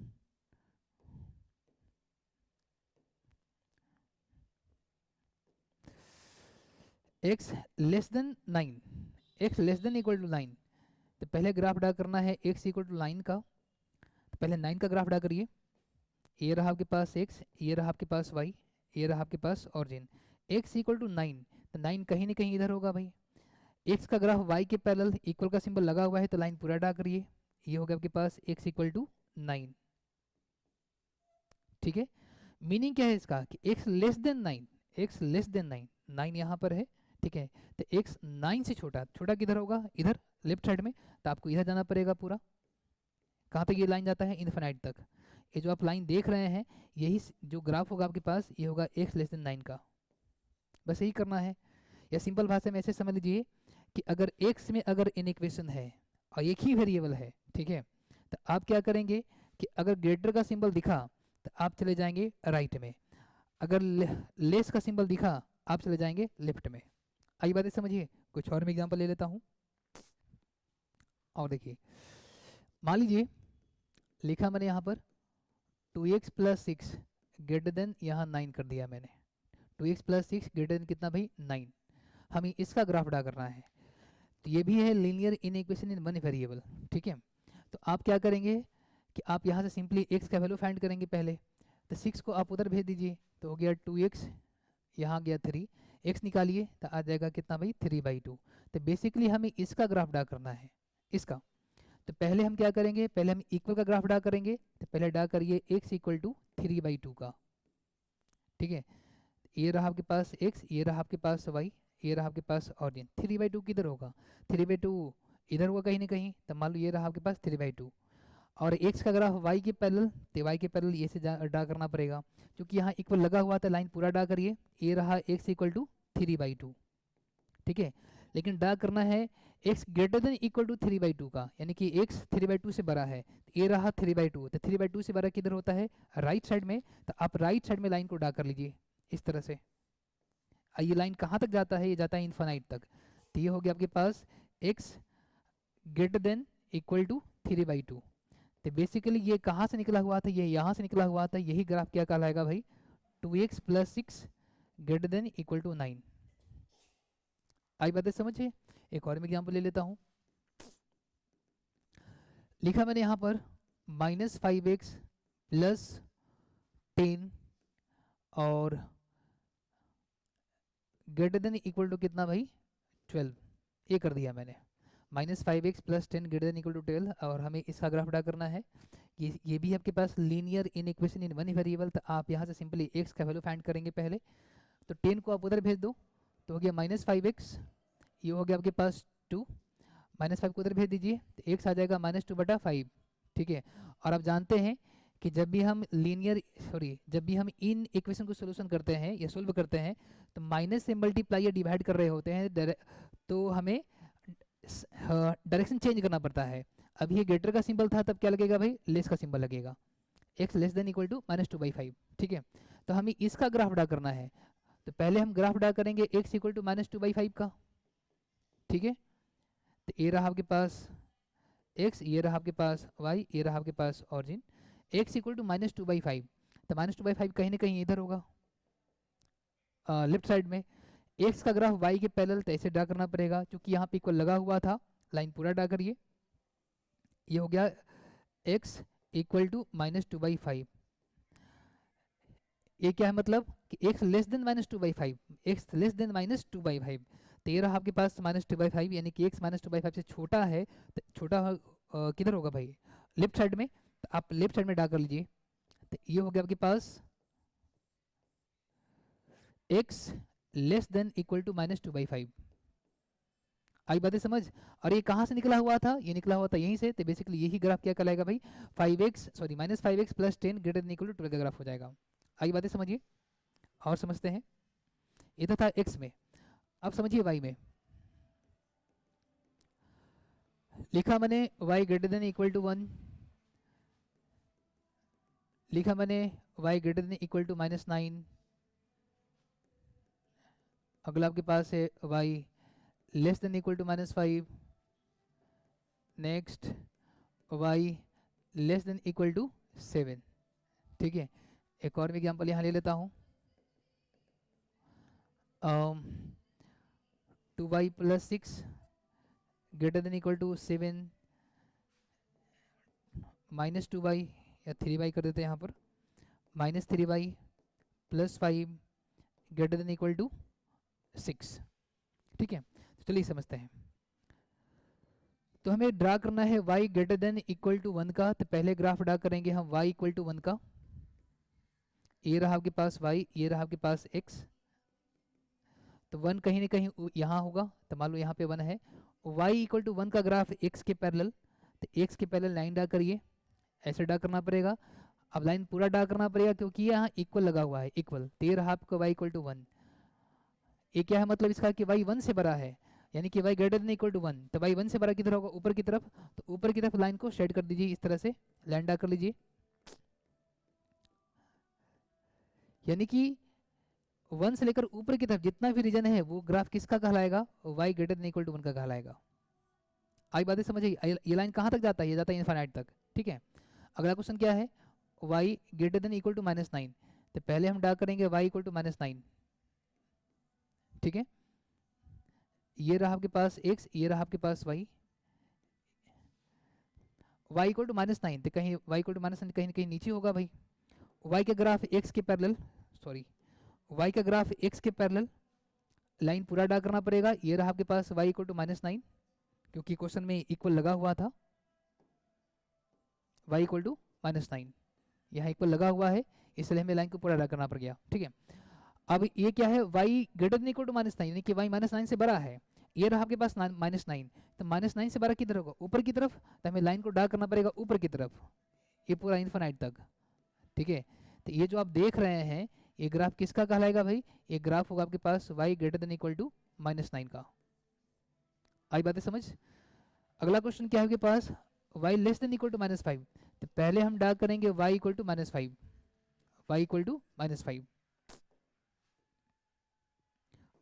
x less than 9, x less than equal to 9, तो पहले ग्राफ ड्रा करना है x इक्वल टू 9 का। तो पहले 9 का ग्राफ ड्रा करिए। ये रहा आपके पास x, ये रहा आपके पास y, ये रहा आपके पास ऑरिजिन। x इक्वल टू 9, तो 9 कहीं ना कहीं इधर होगा भाई। x का ग्राफ y के पैरेलल, इक्वल का सिंबल लगा हुआ है, तो लाइन पूरा ड्रा करिए। ये हो गया आपके पास x इक्वल टू 9, ठीक है। मीनिंग क्या है इसका कि x less than 9, x less than 9, 9 यहाँ पर है, ठीक है। तो x 9 से छोटा, छोटा किधर होगा, इधर लेफ्ट साइड में। तो आपको इधर जाना पड़ेगा पूरा, कहाँ तक ये लाइन जाता है, इन्फिनाइट तक। ये जो आप लाइन देख रहे हैं यही जो ग्राफ होगा आपके पास ये होगा x लेस देन 9 का। बस यही करना है, या सिंपल भाषा में ऐसे समझ लीजिए कि अगर x में अगर इनइक्वेशन है और एक ही वेरिएबल है, ठीक है, तो आप क्या करेंगे कि अगर ग्रेटर का सिंबल दिखा तो आप चले जाएंगे राइट में, अगर लेस का सिंबल दिखा आप चले जाएंगे लेफ्ट में। आई बातें समझिए। कुछ और मैं एग्जांपल ले लेता हूँ और देखिए, मान लीजिए लिखा मैंने यहाँ पर 2x प्लस 6 ग्रेटर देन, यहाँ 9 कर दिया मैंने, 2x प्लस 6 ग्रेटर देन कितना भाई 9। हमें इसका ग्राफ ड्रा करना है, तो ये भी है linear inequation in one variable, ठीक है। तो आप क्या करेंगे कि आप यहाँ से सिंपली x का वैल्यू फाइंड करेंगे पहले, तो 6 को आप उधर भेज दीजिए तो हो गया 2x, यहाँ गया 3, x निकालिए तो आ जाएगा कितना भाई 3/2। तो बेसिकली हमें इसका ग्राफ ड्रा करना है, इसका। तो पहले हम क्या करेंगे, पहले हम इक्वल का ग्राफ ड्रा करेंगे, तो पहले ड्रा करिए x इक्वल टू 3/2 का, ठीक है। ये रहा आपके पास x, ये रहा आपके पास y, ये रहा आपके पास ऑरिजिन। 3/2 किधर होगा, 3/2 इधर होगा कहीं ना कहीं, तो मान लो ये रहा आपके पास 3/2 और x का ग्राफ y के पैरेलल, तो y के पैरेलल ये से ड्रा करना पड़ेगा, क्योंकि यहाँ इक्वल लगा हुआ था, लाइन पूरा ड्रा करिए। ये रहा x इक्वल टू 3/2, ठीक है। लेकिन ड्रा करना है x greater than equal to 3/2 का, यानी कि x 3/2 से बड़ा है। ये रहा 3/2, तो 3/2 से बड़ा किधर होता है, राइट साइड में। तो आप राइट साइड में लाइन को ड्रा कर लीजिए इस तरह से। ये लाइन कहाँ तक जाता है, ये जाता है इन्फानाइट तक। तो ये हो गया आपके पास x greater than equal to 3/2। तो बेसिकली ये कहाँ से निकला हुआ था, ये यहाँ से निकला हुआ था। यही ग्राफ क्या कहलाएगा भाई, 2x plus 6 greater than equal to 9। आई बातें समझिए। एक और मैं एग्जाम्पल ले लेता हूँ। लिखा मैंने यहाँ पर -5x प्लस 10 और ग्रेटर देन इक्वल टू कितना भाई 12, ये कर दिया मैंने। -5x plus 10 greater than equal to 12 और हमें इसका ग्राफ ड्रा करना है। ये भी आपके पास linear inequation in one variable, तो आप यहाँ से सिंपली x का वैल्यू फाइंड करेंगे पहले। तो 10 को आप उधर भेज दो तो हो गया -5x, ये हो गया आपके पास 2, -5 को उधर भेज दीजिए तो x आ जाएगा -2/5, ठीक है। और आप जानते हैं कि जब भी हम जब भी हम इन इक्वेशन को सोल्यूशन करते हैं या सोल्व करते हैं तो माइनस से मल्टीप्लाई या डिवाइड कर रहे होते हैं, तो हमें डायरेक्शन चेंज करना पड़ता है। अब ये ग्रेटर का सिंबल था, तब क्या लगेगा भाई, लेस का सिंबल लगेगा, x less than equal to -2/5, ठीक है। तो हमें इसका ग्राफ ड्रा करना है, तो पहले हम ग्राफ ड्रा करेंगे x इक्वल टू -2/5 का, ठीक है। तो ये रहा आपके पास x, ये रहा आपके पास y, ये रहा आपके पास ऑरिजिन। x इक्वल टू -2/5, तो -2/5 कहीं ना कहीं इधर होगा लेफ्ट साइड में। x का ग्राफ y के पैरेलल, तो ऐसे ड्रा करना पड़ेगा क्योंकि यहाँ पे इक्वल लगा हुआ था। लाइन पूरा ड्रा करिए, ये हो गया x इक्वल टू -2/5। ये क्या है मतलब कि x less then -2/5, x less then -2/5। तो ये रहा आपके पास -2/5, यानी कि x -2/5 से छोटा है, तो छोटा किधर होगा भाई, लेफ्ट साइड में। तो आप लेफ्ट साइड में ड्रा कर लीजिए, तो ये हो गया आपके पास x less than equal to -2/5। आई बातें समझ। और ये कहाँ से निकला हुआ था, ये निकला हुआ था यहीं से। तो बेसिकली यही ग्राफ क्या कहलाएगा भाई, -5x plus 10 greater than equal to 12 का ग्राफ हो जाएगा। आई बातें समझिए और समझते हैं। ये तो था x में, अब समझिए y में। लिखा मैंने y greater than equal to 1, लिखा मैंने y greater than equal to -9। अगला आपके पास है y less than equal to -5, next y less than equal to 7, ठीक है। एक और एग्जांपल यहाँ ले लेता हूँ। 2y plus 6 greater than equal to 7, -2y या 3y कर देते हैं यहाँ पर, -3y plus 5 greater than equal to 6, ठीक है। तो चलिए समझते हैं। तो हमें ड्रा करना है y greater than equal to 1 का, तो पहले ग्राफ ड्रा करेंगे हम y इक्वल टू 1 का। ये रहा आपके पास y, ये रहा आपके पास x, तो 1 कहीं ना कहीं यहाँ होगा, तो मान लो यहाँ पे 1 है। y इक्वल टू 1 का ग्राफ x के पैरेलल, तो x के पैरेलल लाइन ड्रा करिए, ऐसे ड्रा करना पड़ेगा। अब लाइन पूरा ड्रा करना पड़ेगा क्योंकि यहाँ इक्वल लगा हुआ है, इक्वल, तो ये रहा आपका y इक्वल टू 1। ये क्या है मतलब इसका कि y 1 से बड़ा है, यानी कि y greater than equal to 1, तो y 1 से बड़ा किधर होगा, ऊपर की तरफ। तो ऊपर की तरफ लाइन को शेड कर दीजिए, इस तरह से लाइन ड्रा कर लीजिए, यानी कि 1 से लेकर ऊपर की तरफ जितना भी रीजन है वो ग्राफ किसका कहलाएगा, y greater than equal to 1 का कहलाएगा। आई बातें समझ आई? ये लाइन कहाँ तक जाता है, ये जाता है इनफाइनाइट तक, ठीक है। अगला क्वेश्चन क्या है, y greater than equal to -9, तो पहले हम ड्रा करेंगे y इक्वल टू -9, ठीक है। ये रहा आपके पास x, ये रहा आपके पास y, y इक्वल टू -9, तो कहीं y इक्वल टू -9 कहीं ना कहीं नीचे होगा भाई। y का ग्राफ x के पैरेलल, सॉरी y का ग्राफ x के पैरेलल लाइन पूरा ड्रा करना पड़ेगा। ये रहा आपके पास y इक्वल टू -9, क्योंकि क्वेश्चन में इक्वल लगा हुआ था, y इक्वल टू -9 यहाँ इक्वल लगा हुआ है, इसलिए हमें लाइन को पूरा ड्रा करना पड़ गया, ठीक है। अब ये क्या है, y greater than equal to -9, यानी कि y -9 से बड़ा है। ये रहा आपके पास -9, तो -9 से बड़ा किधर होगा, ऊपर की तरफ, तो हमें लाइन को ड्रा करना पड़ेगा ऊपर की तरफ, ये पूरा इन्फिनाइट तक, ठीक है। तो ये जो आप देख रहे हैं ये ग्राफ किसका कहलाएगा भाई, ये ग्राफ होगा आपके पास y greater than equal to -9 का। आई बातें समझ? अगला क्वेश्चन क्या है आपके पास, y less than equal to -5, तो पहले हम ड्रा करेंगे y equal to -5, y equal to -5,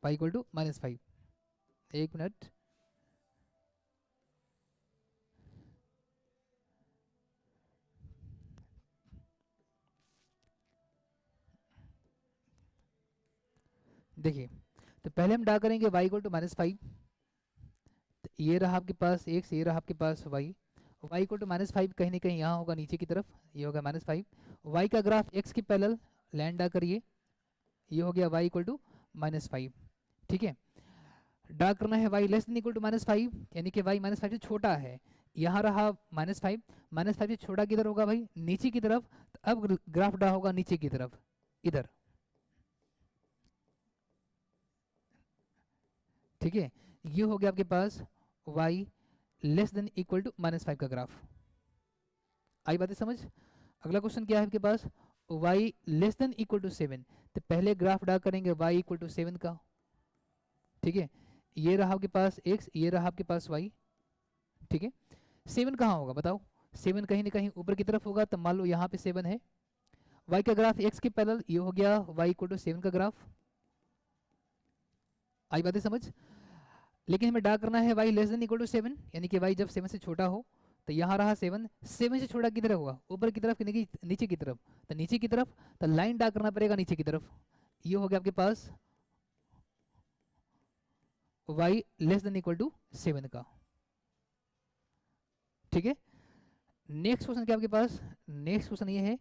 y equal to -5। एक मिनट, देखिए, तो पहले हम ड्रा करेंगे y इक्वल टू -5, ये रहा आपके पास x, ये रहा आपके पास y, y इक्वल टू -5 कहीं ना कहीं यहाँ होगा नीचे की तरफ, ये होगा -5। y का ग्राफ x की पैरेलल लाइन ड्रा करिए, ये हो गया y इक्वल टू -5, ठीक है। ड्रा करना है y less than equal to -5, यानी कि y -5 से छोटा है। यहाँ रहा -5, -5 से छोटा किधर होगा भाई, नीचे की तरफ। तो अब ग्राफ ड्रा होगा नीचे की तरफ, इधर, ठीक है। ये हो गया आपके पास y less than equal to -5 का ग्राफ। आई बातें समझ? अगला क्वेश्चन क्या है आपके पास, y less than equal to 7, तो पहले ग्राफ ड्रा करेंगे y इक्वल टू 7 का, ठीक है। ये रहा आपके पास x, ये रहा आपके पास y, ठीक है। 7 कहाँ होगा बताओ, 7 कहीं ना कहीं ऊपर की तरफ होगा, तो मान लो यहाँ पे 7 है। y का ग्राफ x के पैरेलल, ये हो गया y इक्वल टू 7 का ग्राफ। आई बातें समझ? लेकिन हमें ड्रा करना है y less than equal to 7, यानी कि y जब 7 से छोटा हो। तो यहाँ रहा 7, 7 से छोटा किधर होगा, ऊपर की तरफ कि नीचे की तरफ, तो नीचे की तरफ, तो लाइन ड्रा करना पड़ेगा नीचे की तरफ। ये हो गया आपके पास y less than equal to 7 का, ठीक है। नेक्स्ट क्वेश्चन क्या आपके पास, नेक्स्ट क्वेश्चन ये है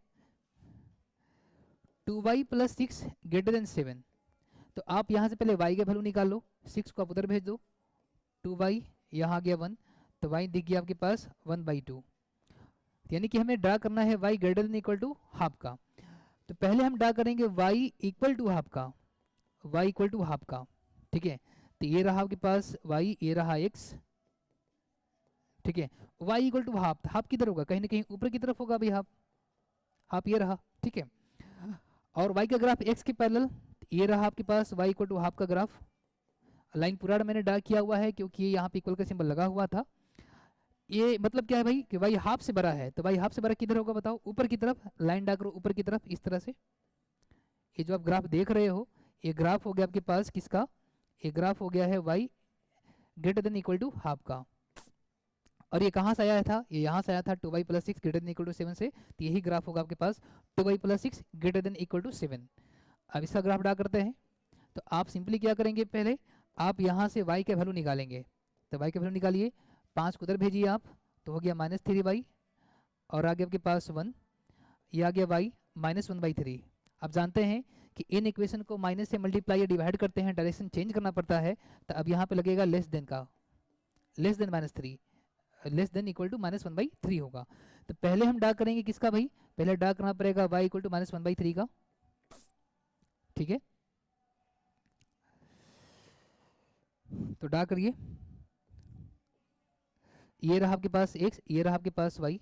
2y प्लस 6 ग्रेटर देन 7। तो आप यहाँ से पहले y का वैल्यू निकाल लो, 6 को आप उधर भेज दो, 2y यहाँ आ गया 1, तो y दिख गया आपके पास 1/2, यानी कि हमें ड्रा करना है y greater than equal to half का। तो पहले हम ड्रा करेंगे y इक्वल टू हाफ का, y इक्वल टू हाफ का, ठीक है। तो ये रहा आपके पास y, ये रहा x, ठीक है। y equal to half, half किधर होगा, कहीं ना कहीं ऊपर की तरफ होगा भाई, हाफ, हाफ ये रहा, ठीक है। और y का ग्राफ x के पैरेलल, ये रहा आपके पास y इक्वल टू हाफ का ग्राफ। लाइन पूरा मैंने ड्रा किया हुआ है क्योंकि यहाँ पे इक्वल का सिंबल लगा हुआ था। ये मतलब क्या है भाई कि y हाफ से बड़ा है, तो y हाफ से बड़ा किधर होगा बताओ, ऊपर की तरफ। लाइन ड्रा करो ऊपर की तरफ इस तरह से। ये जो आप ग्राफ देख रहे हो, ये ग्राफ हो गया आपके पास किसका, ये ग्राफ हो गया है y greater than equal to half का। और ये कहाँ से आया था, ये यहाँ से आया था 2y plus 6 greater than equal to 7 से। तो यही ग्राफ होगा आपके पास 2y plus 6 greater than equal to 7। अब इसका ग्राफ ड्रा करते हैं। तो आप सिंपली क्या करेंगे, पहले आप यहाँ से y का वैल्यू निकालेंगे। तो y का वैल्यू निकालिए, 5 को उधर भेजिए आप, तो हो गया -3y, और आगे आपके पास 1, ये आ गया y -1/3। आप जानते हैं कि इन इक्वेशन को माइनस से मल्टीप्लाई या डिवाइड करते हैं, डायरेक्शन चेंज करना पड़ता है। तो अब यहाँ पे लगेगा लेस देन का, less than -3, less than equal to -1/3 होगा। तो पहले हम ड्रा करेंगे किसका भाई, पहले ड्रा करना पड़ेगा y इक्वल टू -1/3 का, ठीक है। तो ड्रा करिए, ये रहा आपके पास x, ये रहा आपके पास y,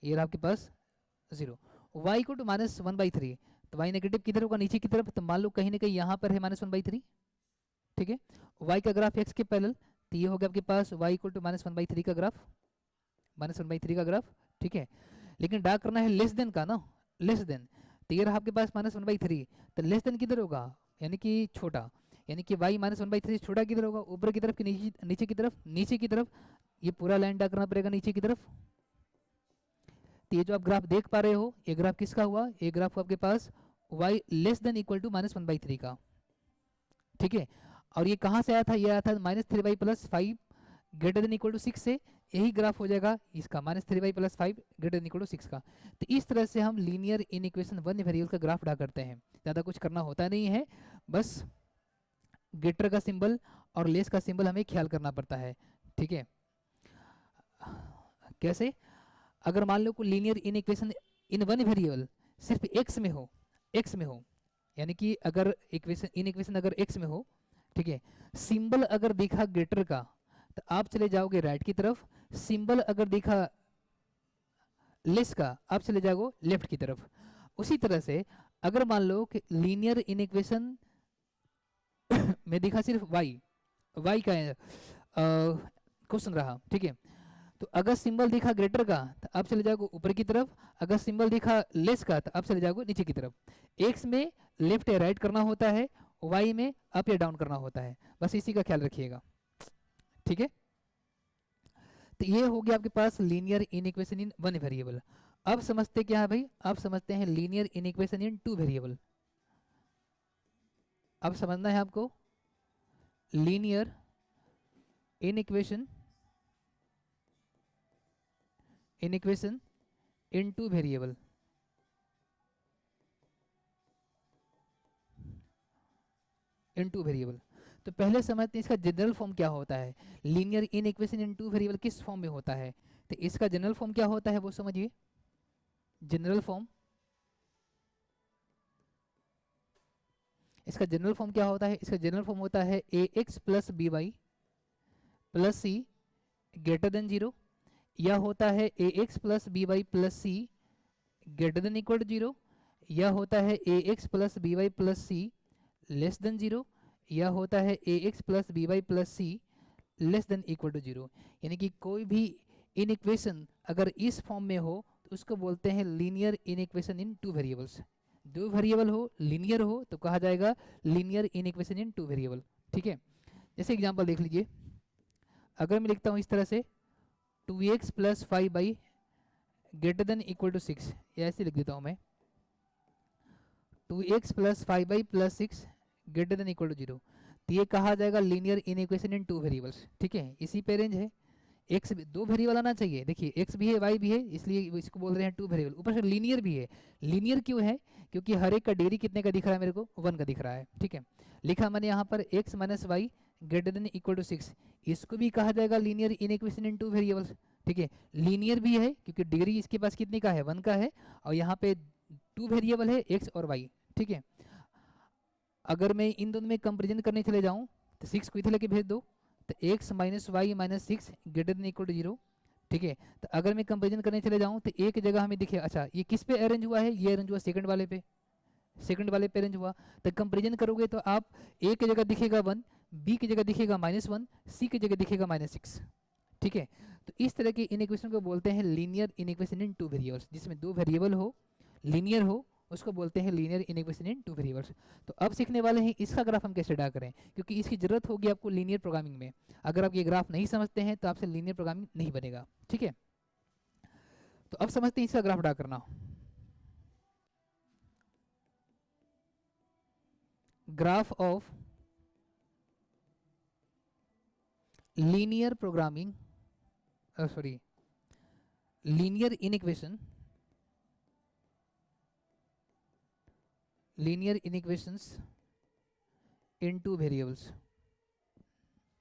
ये रहा आपके पास 0। y इक्वल टू -1/3, तो y नेगेटिव किधर होगा, नीचे की तरफ, तो मान लो कहीं ना कहीं यहाँ पर है -1/3, ठीक है। y का ग्राफ x के पैरेलल, तो ये हो गया आपके पास y इक्वल टू -1/3 का ग्राफ, -1/3 का ग्राफ, ठीक है। लेकिन ड्रा करना है लेस देन का ना, लेस देन, तो ये रहा आपके पास -1/3, तो लेस देन किधर होगा, यानी कि छोटा, यानी कि y -1/3 छोटा किधर होगा, ऊपर की तरफ कि नीचे, नीचे की तरफ, नीचे की तरफ, ये पूरा लाइन ड्रा करना पड़ेगा नीचे की तरफ। तो ये जो आप ग्राफ देख पा रहे हो, ये ग्राफ किसका हुआ, ये ग्राफ आपके पास y less than equal to -1/3 का, ठीक है। और ये कहाँ से आया था, ये आया था -3y + 5 greater than equal to 6 से, यही ग्राफ हो जाएगा इसका -3y + 5 greater than equal to 6 का। तो इस तरह से हम लीनियर इनइक्वेशन वन वेरिएबल का ग्राफ ड्रा करते हैं, ज़्यादा कुछ करना होता नहीं है, बस ग्रेटर का सिंबल और लेस का सिंबल हमें ख्याल करना पड़ता है, ठीक है। कैसे, अगर मान लो कोई linear inequation in one variable सिर्फ x में हो, x में हो, यानी कि अगर इक्वेशन इनइक्वेशन अगर x में हो, ठीक है, सिंबल अगर दिखा ग्रेटर का तो आप चले जाओगे राइट की तरफ, सिंबल अगर दिखा लेस का आप चले जाओगे लेफ्ट की तरफ। उसी तरह से अगर मान लो कि लीनियर इनइक्वेशन में दिखा सिर्फ y का क्वेश्चन रहा, ठीक है, तो अगर सिंबल दिखा ग्रेटर का तो आप चले जाओगे ऊपर की तरफ, अगर सिंबल दिखा लेस का तो आप चले जाओगे नीचे की तरफ। x में लेफ्ट या राइट करना होता है, y में अप या डाउन करना होता है, बस इसी का ख्याल रखिएगा, ठीक है। तो ये हो गया आपके पास linear inequation in one variable. अब समझते क्या है भाई, अब समझते हैं linear inequation in two variable. अब समझना है आपको linear inequation in two variable. तो पहले समझते हैं इसका जनरल फॉर्म क्या होता है, linear inequation in two variable किस फॉर्म में होता है, तो इसका जनरल फॉर्म क्या होता है वो समझिए। जनरल फॉर्म, इसका जनरल फॉर्म क्या होता है, इसका जनरल फॉर्म होता है ax + by + c greater than 0, या होता है ax + by + c greater than equal to 0, या होता है ax + by + c less than 0, या होता है ax + by + c less than equal to 0। यानी कि कोई भी इनइक्वेशन अगर इस फॉर्म में हो तो उसको बोलते हैं linear inequation in two variables. दो वेरिएबल हो, लीनियर हो तो कहा जाएगा linear inequation in two variable, ठीक है। जैसे एग्जांपल देख लीजिए, अगर मैं लिखता हूँ इस तरह से 2x + 5y greater than equal to 6, या ऐसे लिख देता हूँ मैं 2x + 5y + 6 greater than equal to 0, तो ये कहा जाएगा linear inequation in two variables, ठीक है। इसी पे रेंज है, एक्स दो वेरिएबल आना चाहिए, देखिए एक्स भी है वाई भी है, इसलिए इसको बोल रहे हैं टू वेरिएबल, ऊपर से लीनियर भी है। लीनियर क्यों है, क्योंकि हर एक का डिग्री कितने का दिख रहा है मेरे को, 1 का दिख रहा है, ठीक है। लिखा मैंने यहाँ पर x - y greater than equal to 6, इसको भी कहा जाएगा linear inequation in two variables, ठीक है। लीनियर भी है क्योंकि डिग्री इसके पास कितने का है, 1 का है, और यहाँ पे टू वेरिएबल है x और y, ठीक है। अगर मैं इन दोनों में कंपेरिजन करने चले जाऊँ तो 6 को इधर लेके भेज दो, तो x - y - 6 greater than equal to 0, ठीक है। तो अगर मैं कंपेरिजन करने चले जाऊँ तो एक जगह हमें दिखे, अच्छा ये किस पे अरेंज हुआ है, ये अरेंज हुआ सेकंड वाले पे, सेकंड वाले पे अरेंज हुआ, तो कंपेरिजन करोगे तो आप ए की जगह दिखेगा 1, बी की जगह दिखेगा -1, सी की जगह दिखेगा -6, ठीक है। तो इस तरह के इनइक्वेशन को बोलते हैं linear inequation in two variables, जिसमें दो वेरिएबल हो, लीनियर हो, उसको बोलते हैं linear inequation in two variables. तो अब सीखने वाले हैं इसका ग्राफ हम कैसे ड्रा करें, क्योंकि इसकी जरूरत होगी आपको लीनियर प्रोग्रामिंग में। अगर आप ये ग्राफ नहीं समझते हैं तो आपसे लीनियर प्रोग्रामिंग नहीं बनेगा, ठीक है। तो अब समझते हैं इसका ग्राफ ड्रा करना। Graph of linear programming, sorry linear inequation, linear inequations in two variables,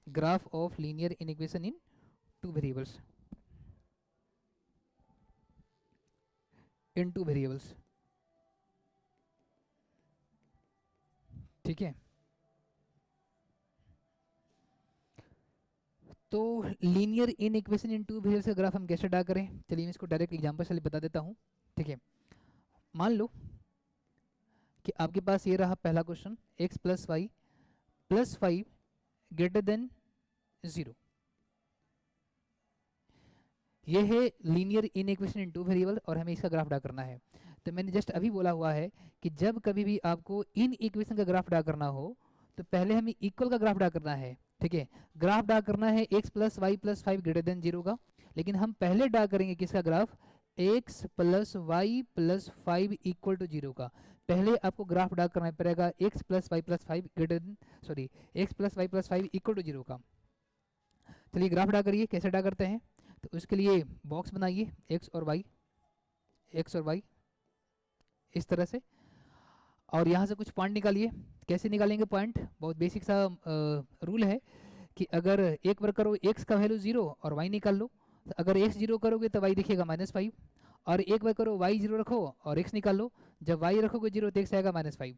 graph of linear inequation in two variables, in two variables, ठीक है। तो linear inequation in two variables का ग्राफ हम कैसे ड्रा करें, चलिए मैं इसको डायरेक्ट एग्जांपल से बता देता हूँ, ठीक है। मान लो कि आपके पास ये रहा पहला question, x plus y plus 5 greater than 0। ये है linear inequation in two variable और हमें इसका ग्राफ ड्रा करना है। तो मैंने जस्ट अभी बोला हुआ है कि जब कभी भी आपको इन इक्वेशन का ग्राफ ड्रा करना हो तो पहले हमें इक्वल का ग्राफ ड्रा करना है, ठीक है। ग्राफ ड्रा करना है x plus y plus 5 greater than 0 का, लेकिन हम पहले ड्रा करेंगे किसका graph, x plus y plus 5 equal to 0 का। पहले आपको ग्राफ ड्रा करना पड़ेगा x plus y plus 5 greater than, sorry, x plus y plus 5 equal to 0 का। चलिए ग्राफ ड्रा करिए, कैसे ड्रा करते हैं। तो उसके लिए बॉक्स बनाइए x और y इस तरह से, और यहाँ से कुछ पॉइंट निकालिए। कैसे निकालेंगे पॉइंट, बहुत बेसिक सा रूल है कि अगर एक बार करो x का वैल्यू 0 और y निकाल लो, तो अगर x 0 करोगे तो y दिखेगा -5, और एक बार करो y 0 रखो और x निकाल लो, जब y रखोगे 0 तो x आएगा -5,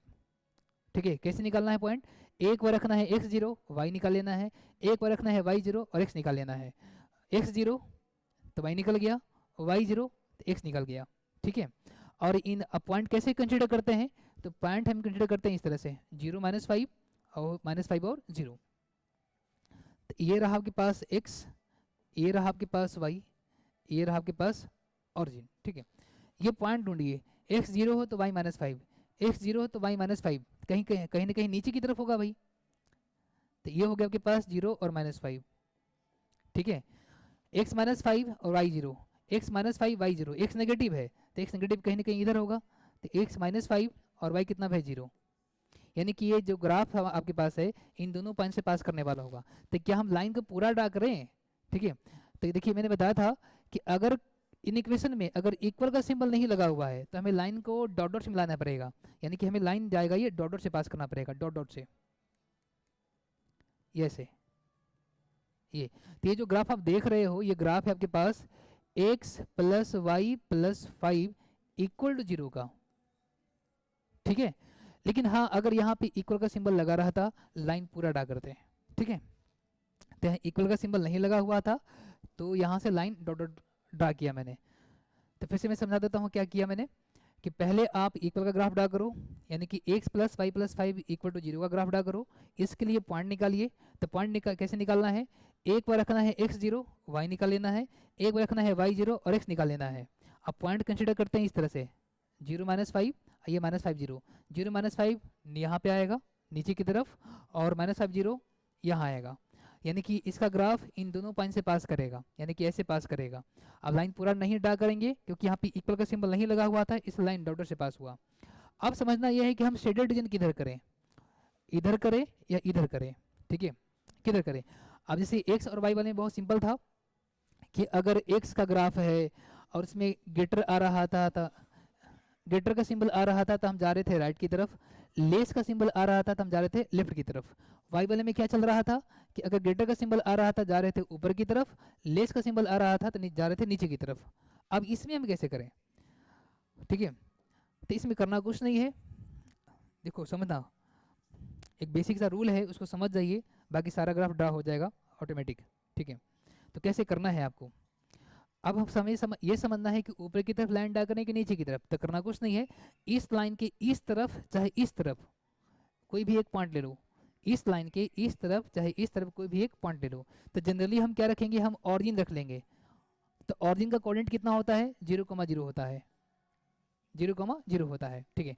ठीक है। कैसे निकालना है पॉइंट, एक बार रखना है x 0 y निकाल लेना है, एक बार रखना है y 0 और x निकाल लेना है। x 0 तो y निकल गया, y 0 तो x निकल गया, ठीक है। और इन पॉइंट कैसे कंसीडर करते हैं, तो पॉइंट हम कंसीडर करते हैं इस तरह से 0 -5 और -5 और 0। तो ये रहा आपके पास x, ये रहा आपके पास y, ये रहा आपके पास ऑरिजिन, ठीक है। ये पॉइंट ढूंढिए, x 0 हो तो y -5, x 0 हो तो y -5, कहीं ना कहीं नीचे की तरफ होगा भाई। तो ये हो गया आपके पास 0 और -5, ठीक है। x -5 और y 0, x -5 y 0, x negative है तो x नेगेटिव कहीं ना कहीं इधर होगा, तो x -5 और y कितना है 0, यानी कि ये जो ग्राफ आपके पास है इन दोनों पॉइंट से पास करने वाला होगा। तो क्या हम लाइन को पूरा ड्रा करें, ठीक है। तो देखिए मैंने बताया था कि अगर इन इक्वेशन में अगर इक्वल का सिंबल नहीं लगा हुआ है तो हमें लाइन को डॉट डॉट से मिलाना पड़ेगा, यानी कि हमें लाइन जाएगा ये डॉट डॉट से पास करना पड़ेगा, डॉट डॉट से, ये से ये। तो ये जो ग्राफ आप देख रहे हो ये ग्राफ है आपके पास x plus y plus 5 equal to 0 का, ठीक है। लेकिन हाँ अगर यहाँ पे इक्वल का सिंबल लगा रहा था लाइन पूरा ड्रा करते हैं, ठीक है। तो इक्वल का सिंबल नहीं लगा हुआ था तो यहाँ से लाइन डॉट डॉट ड्रा किया मैंने। तो फिर से मैं समझा देता हूँ क्या किया मैंने, कि पहले आप इक्वल का ग्राफ ड्रा करो, यानी कि x plus y plus 5 equal to 0 का ग्राफ ड्रा करो। इसके लिए पॉइंट निकालिए। तो पॉइंट कैसे निकालना है, एक बार रखना है x 0 y निकाल लेना है, एक बार रखना है y 0 और x निकाल लेना है। अब पॉइंट कंसिडर करते हैं इस तरह से 0 -5, ये -5 0, 0 -5 यहाँ पे आएगा नीचे की तरफ और -5 0 यहाँ आएगा, यानी कि इसका ग्राफ इन दोनों पॉइंट से पास करेगा, यानी कि ऐसे पास करेगा। अब लाइन पूरा नहीं ड्रा करेंगे क्योंकि यहाँ पे इक्वल का सिंबल नहीं लगा हुआ था, इस लाइन डॉट से पास हुआ। अब समझना यह है कि हम शेडेड रीजन किधर करें, इधर करें या इधर करें, ठीक है, किधर करें। अब जैसे एक्स और वाई वाले में बहुत सिंपल था कि अगर एक्स का ग्राफ है और उसमें गेटर आ रहा था, गेटर का सिंबल आ रहा था तो हम जा रहे थे राइट की तरफ, लेस का सिंबल आ रहा था तो हम जा रहे थे लेफ्ट की तरफ। वाई वाले में क्या चल रहा था कि अगर गेटर का सिंबल आ रहा था जा रहे थे ऊपर की तरफ, लेस का सिंबल आ रहा था तो जा रहे थे नीचे की तरफ। अब इसमें हम कैसे करें, ठीक है। तो इसमें करना कुछ नहीं है, देखो समझना, एक बेसिक सा रूल है उसको समझ जाइए, बाकी सारा ग्राफ ड्रा हो जाएगा ऑटोमेटिक, ठीक है। तो कैसे करना है आपको, अब हम ये समझना है कि ऊपर की तरफ लाइन ड्रा करने की नीचे की तरफ, तो करना कुछ नहीं है, इस लाइन के इस तरफ चाहे इस तरफ कोई भी एक पॉइंट ले लो, इस लाइन के इस तरफ चाहे इस तरफ कोई भी एक पॉइंट ले लो। तो जनरली हम क्या रखेंगे, हम ऑरिजिन रख लेंगे। तो ऑरिजिन का कोऑर्डिनेट कितना होता है, 0,0 होता है, 0,0 होता है, ठीक है,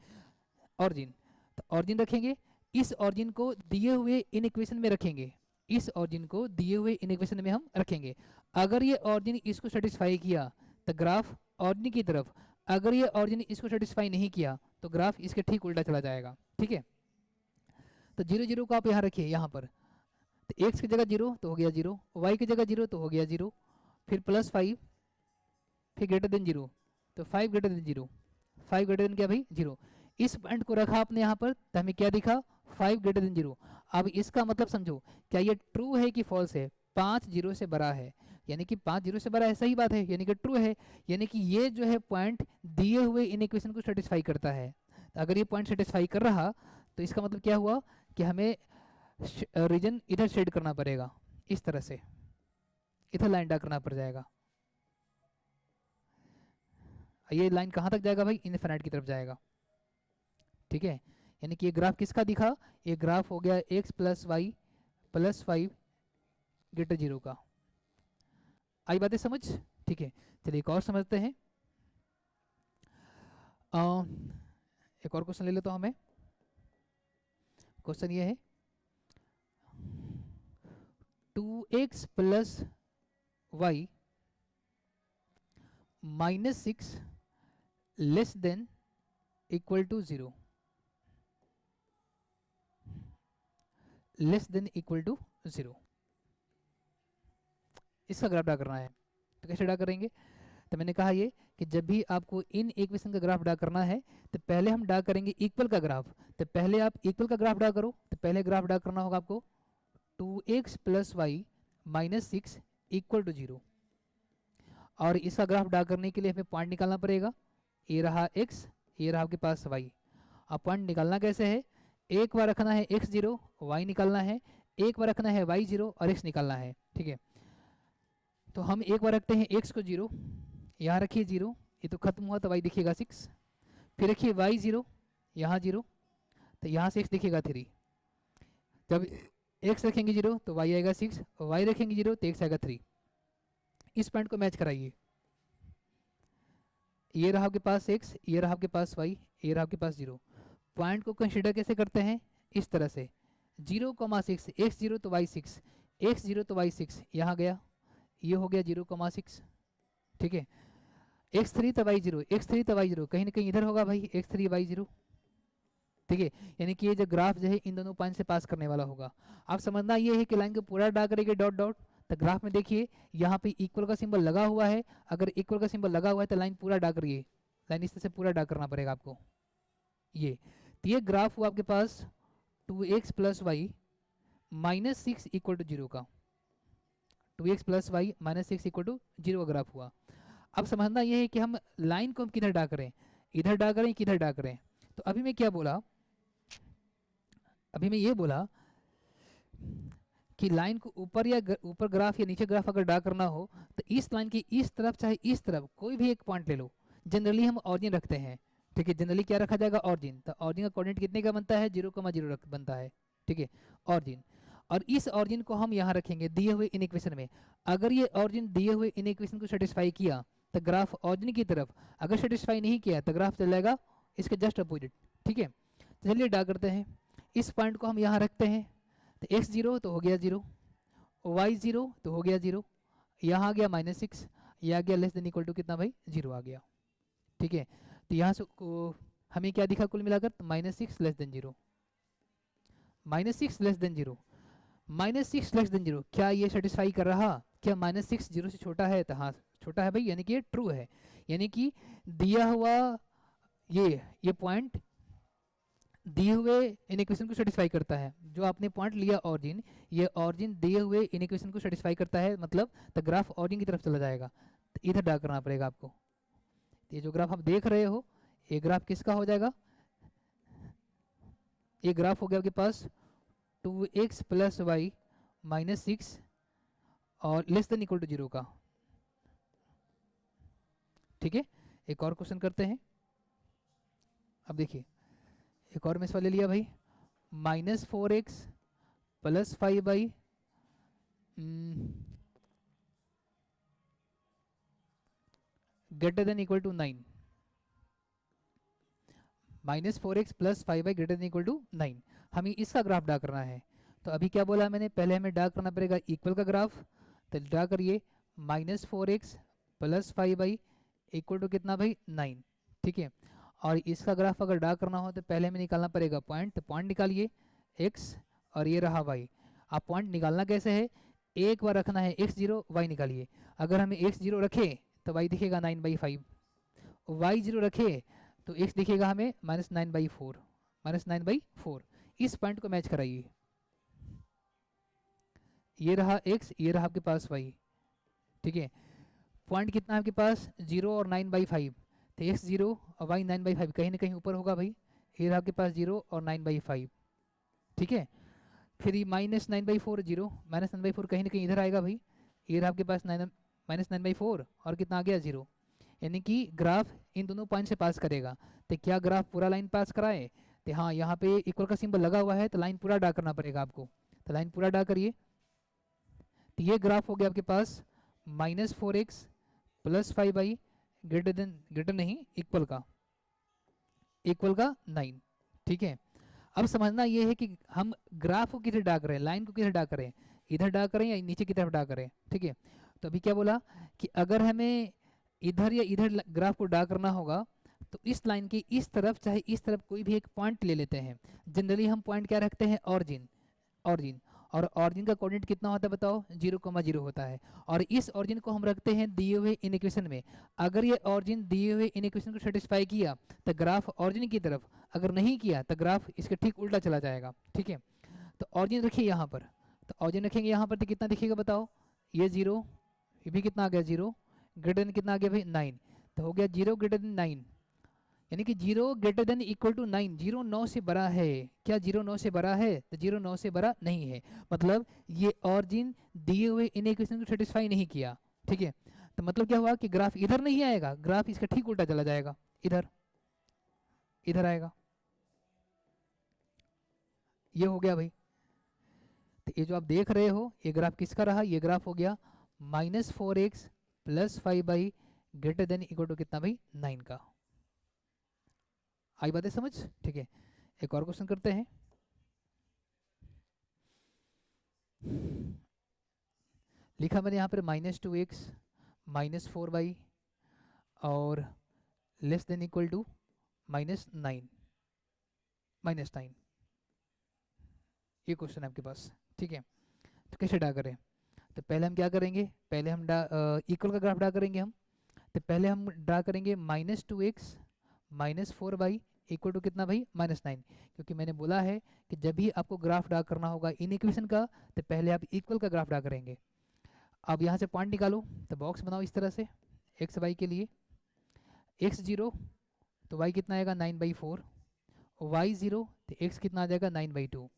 ऑरिजिन। तो ऑरिजिन रखेंगे, इस ऑरिजिन को दिए हुए इन इक्वेशन में रखेंगे, इस ऑरिजिन को दिए हुए इन इक्वेशन में हम रखेंगे। अगर ये ऑरिजिन इसको सेटिस्फाई किया तो ग्राफ ऑरिजिन की तरफ, अगर ये ऑरिजिन इसको सेटिस्फाई नहीं किया तो ग्राफ इसके ठीक उल्टा चला जाएगा, ठीक है। तो 0 0 को आप यहाँ रखिए, यहाँ पर तो x की जगह 0 तो हो गया 0, y की जगह 0 तो हो गया 0, फिर +5, फिर ग्रेटर देन 0, तो 5 ग्रेटर देन 0, 5 ग्रेटर देन क्या भाई 0। इस पॉइंट को रखा आपने यहाँ पर तो हमें क्या दिखा, 5 ग्रेटर देन 0। अब इसका मतलब समझो, क्या ये ट्रू है कि फॉल्स है, 5 0 से बड़ा है, यानी कि 5 0 से बड़ा है, सही बात है, यानी कि ट्रू है, यानी कि ये जो है पॉइंट दिए हुए इन इक्वेशन को सेटिस्फाई करता है। तो अगर ये पॉइंट सेटिस्फाई कर रहा तो इसका मतलब क्या हुआ कि हमें रीजन इधर शेड करना पड़ेगा, इस तरह से इधर लाइन ड्रा करना पड़ जाएगा। ये लाइन कहाँ तक जाएगा भाई, इनफिनिट की तरफ जाएगा। ठीक है, यानी कि ये ग्राफ किसका दिखा, ये ग्राफ हो गया x plus y plus 5 greater 0 का। आई बातें समझ? ठीक है, चलिए एक और समझते हैं। एक और क्वेश्चन ले लेता हूं हमें। क्वेश्चन ये है 2x plus y minus 6 less than equal to 0, less than equal to 0, इसका ग्राफ ड्रा करना है। तो कैसे ड्रा करेंगे, तो मैंने कहा ये कि जब भी आपको इन इक्वेशन का ग्राफ ड्रा करना है तो पहले हम ड्रा करेंगे इक्वल का ग्राफ। तो पहले आप इक्वल का ग्राफ ड्रा करो। तो पहले ग्राफ ड्रा करना होगा आपको 2x plus y minus 6 equal to 0, और इसका ग्राफ ड्रा करने के लिए हमें पॉइंट निकालना पड़ेगा। ये रहा x, ये रहा आपके पास y। अब पॉइंट निकालना कैसे है, एक बार रखना है x0, y निकालना है, एक बार रखना है y0 और x निकालना है। ठीक है, तो हम एक बार रखते हैं x को 0, यहाँ रखिए 0, ये तो खत्म हुआ तो y दिखेगा 6, फिर रखिए y0, यहाँ 0, तो यहाँ से x दिखेगा 3। जब x रखेंगे 0 तो y आएगा 6, y रखेंगे 0 तो x आएगा 3। इस पॉइंट को मैच कराइए। ये रहा आपके पास x, ये रहा आपके पास y, ये रहा आपके पास 0। पॉइंट को कंसीडर कैसे करते हैं, इस तरह से 0,6, x0 तो y6, x0 तो y6, यहाँ गया, ये हो गया 0,6। ठीक है, x3 तो y0, x3 तो y0 कहीं ना कहीं इधर होगा भाई, x3 y0। ठीक है, यानी कि ये जो ग्राफ जो है इन दोनों पॉइंट से पास करने वाला होगा। आप समझना ये है कि लाइन को पूरा ड्रा करेंगे डॉट डॉट, तो ग्राफ में देखिए यहाँ पे इक्वल का सिंबल लगा हुआ है। अगर इक्वल का सिंबल लगा हुआ है तो लाइन पूरा ड्रा करिए, लाइन इस तरह से पूरा ड्रा करना पड़ेगा आपको। तो ये ग्राफ हुआ आपके पास 2x plus y minus 6 equal to 0 का, 2x plus y minus 6 equal to 0 का ग्राफ हुआ। अब समझना ये है कि हम लाइन को हम किधर ड्रा करें, इधर ड्रा करें किधर ड्रा करें। तो अभी मैं क्या बोला, अभी मैं ये बोला कि लाइन को ऊपर या ऊपर ग्राफ या नीचे ग्राफ अगर ड्रा करना हो तो इस लाइन की इस तरफ चाहे इस तरफ कोई भी एक पॉइंट ले लो। जनरली हम ऑरिजिन रखते हैं। ठीक है, जनरली क्या रखा जाएगा, ऑरिजिन। तो ऑरिजिन का कोऑर्डिनेट कितने का बनता है, 0,0 बनता है। ठीक है, ऑरिजिन, और इस ऑरिजिन को हम यहाँ रखेंगे दिए हुए इन इक्वेशन में। अगर ये ऑरिजिन दिए हुए इन इक्वेशन को सेटिस्फाई किया तो ग्राफ ऑरिजिन की तरफ, अगर सेटिस्फाई नहीं किया तो ग्राफ चल जाएगा इसके जस्ट अपोजिट। ठीक है, चलिए ड्रा करते हैं। इस पॉइंट को हम यहाँ रखते हैं, तो x0 तो हो गया 0, y0 तो हो गया 0, यहाँ आ गया -6, ये आ गया लेस देन इक्वल टू कितना भाई, 0 आ गया। ठीक है, तो यहाँ से हमें क्या दिखा कुल मिलाकर, -6 less than 0, -6 less than 0, -6 less than 0। क्या ये सेटिस्फाई कर रहा, क्या -6 0 से छोटा है, तो हाँ छोटा है भाई, यानी कि ये ट्रू है। यानी कि दिया हुआ ये पॉइंट दिए हुए इन इक्वेशन को सेटिस्फाई करता है। जो आपने पॉइंट लिया ऑरिजिन, ये ऑरिजिन दिए हुए इन इक्वेशन को सेटिस्फाई करता है, मतलब तो ग्राफ ऑरिजिन की तरफ चला जाएगा। तो इधर ड्रा करना पड़ेगा आपको। ये जो ग्राफ आप देख रहे हो, ये ग्राफ किसका हो जाएगा, ये ग्राफ हो गया आपके पास 2x प्लस वाई माइनस 6 और लेस देन इक्वल टू 0 का। ठीक है, एक और क्वेश्चन करते हैं। अब देखिए एक और मिस वाले लिया भाई, -4x plus 5y greater than equal to 9, -4x plus 5y greater than equal to 9। हमें इसका ग्राफ ड्रा करना है। तो अभी क्या बोला मैंने, पहले हमें ड्रा करना पड़ेगा इक्वल का ग्राफ। तो ड्रा करिए, -4x plus 5y equal to कितना भाई, 9। ठीक है, और इसका ग्राफ अगर ड्रा करना हो तो पहले हमें निकालना पड़ेगा पॉइंट। तो पॉइंट निकालिए x और ये रहा y। आप पॉइंट निकालना कैसे है, एक बार रखना है x0, y निकालिए। अगर हमें x0 रखे तो y दिखेगा 9/5, y0 रखे तो x दिखेगा हमें -9/4, -9/4। इस पॉइंट को मैच कराइए। ये रहा x, ये रहा आपके पास y। ठीक है, पॉइंट कितना है आपके पास, 0 और 9/5। तो x0 और y 9/5 कहीं ना कहीं ऊपर होगा भाई। ये रहा आपके पास 0 और 9/5। ठीक है, फिर ये -9/4, 0 -9/4 कहीं ना कहीं इधर आएगा भाई। ये रहा आपके पास -9/4 और कितना आ गया, 0। यानी कि ग्राफ इन दोनों पॉइंट से पास करेगा। तो क्या ग्राफ पूरा लाइन पास कराए? तो हाँ, यहाँ पे इक्वल का सिंबल लगा हुआ है तो लाइन पूरा ड्रा करना पड़ेगा आपको। तो लाइन पूरा ड्रा करिए। तो ये ग्राफ हो गया आपके पास -4x + 5y ग्रेटर नहीं इक्वल का 9। ठीक है, अब समझना ये है कि हम ग्राफ को किधर ड्रा करें, लाइन को किधर ड्रा करें, इधर ड्रा करें या नीचे की तरफ ड्रा करें। ठीक है, तो अभी क्या बोला कि अगर हमें इधर या इधर ग्राफ को ड्रा करना होगा तो इस लाइन की इस तरफ चाहे इस तरफ कोई भी एक पॉइंट ले लेते हैं। जनरली हम पॉइंट क्या रखते हैं, ऑरिजिन। और ऑरिजिन का कोऑर्डिनेट कितना होता है बताओ, 0,0 होता है। और इस ऑरिजिन को हम रखते हैं दिए हुए इन इक्वेशन में। अगर ये ऑरिजिन दिए हुए इन इक्वेशन को सेटिस्फाई किया तो ग्राफ ऑरिजिन की तरफ, अगर नहीं किया तो ग्राफ इसके ठीक उल्टा चला जाएगा। ठीक है, तो ऑरिजिन रखिए यहाँ पर, तो ऑरिजिन रखेंगे यहाँ पर तो कितना दिखेगा बताओ, ये 0, ये भी कितना आ गया 0, ग्रेटर देन कितना आ गया भाई 9, तो हो गया 0 ग्रेटर देन 9, यानी कि 0 ग्रेटर देन इक्वल टू 9, 0 9 से बड़ा है। क्या 0 9 से बड़ा है? तो 0 9 से बड़ा नहीं है, मतलब ये ऑरिजिन दिए हुए इन इक्वेशन को सेटिस्फाई नहीं किया। ठीक है, तो मतलब क्या हुआ कि ग्राफ इधर नहीं आएगा, ग्राफ इसका ठीक उल्टा चला जाएगा, इधर आएगा। ये हो गया भाई। तो ये जो आप देख रहे हो ये ग्राफ किसका रहा, ये ग्राफ हो गया -4x + 5y greater than equal to कितना भाई 9 का। आई बातें समझ? ठीक है, एक और क्वेश्चन करते हैं। लिखा मैंने यहाँ पर -2x -4y और लेस देन इक्वल टू -9 ये क्वेश्चन है आपके पास। ठीक है, तो कैसे ड्रा करें? तो पहले हम क्या करेंगे, पहले हम इक्वल का ग्राफ ड्रा करेंगे हम। तो पहले हम ड्रा करेंगे -2x -4y इक्वल टू कितना भाई -9, क्योंकि मैंने बोला है कि जब भी आपको ग्राफ ड्रा करना होगा इन इक्वेशन का तो पहले आप इक्वल का ग्राफ ड्रा करेंगे। अब यहाँ से पॉइंट निकालो, तो बॉक्स बनाओ इस तरह से एक्स वाई के लिए। x 0 तो y कितना आएगा 9/4, y 0 तो x कितना आ जाएगा 9/2।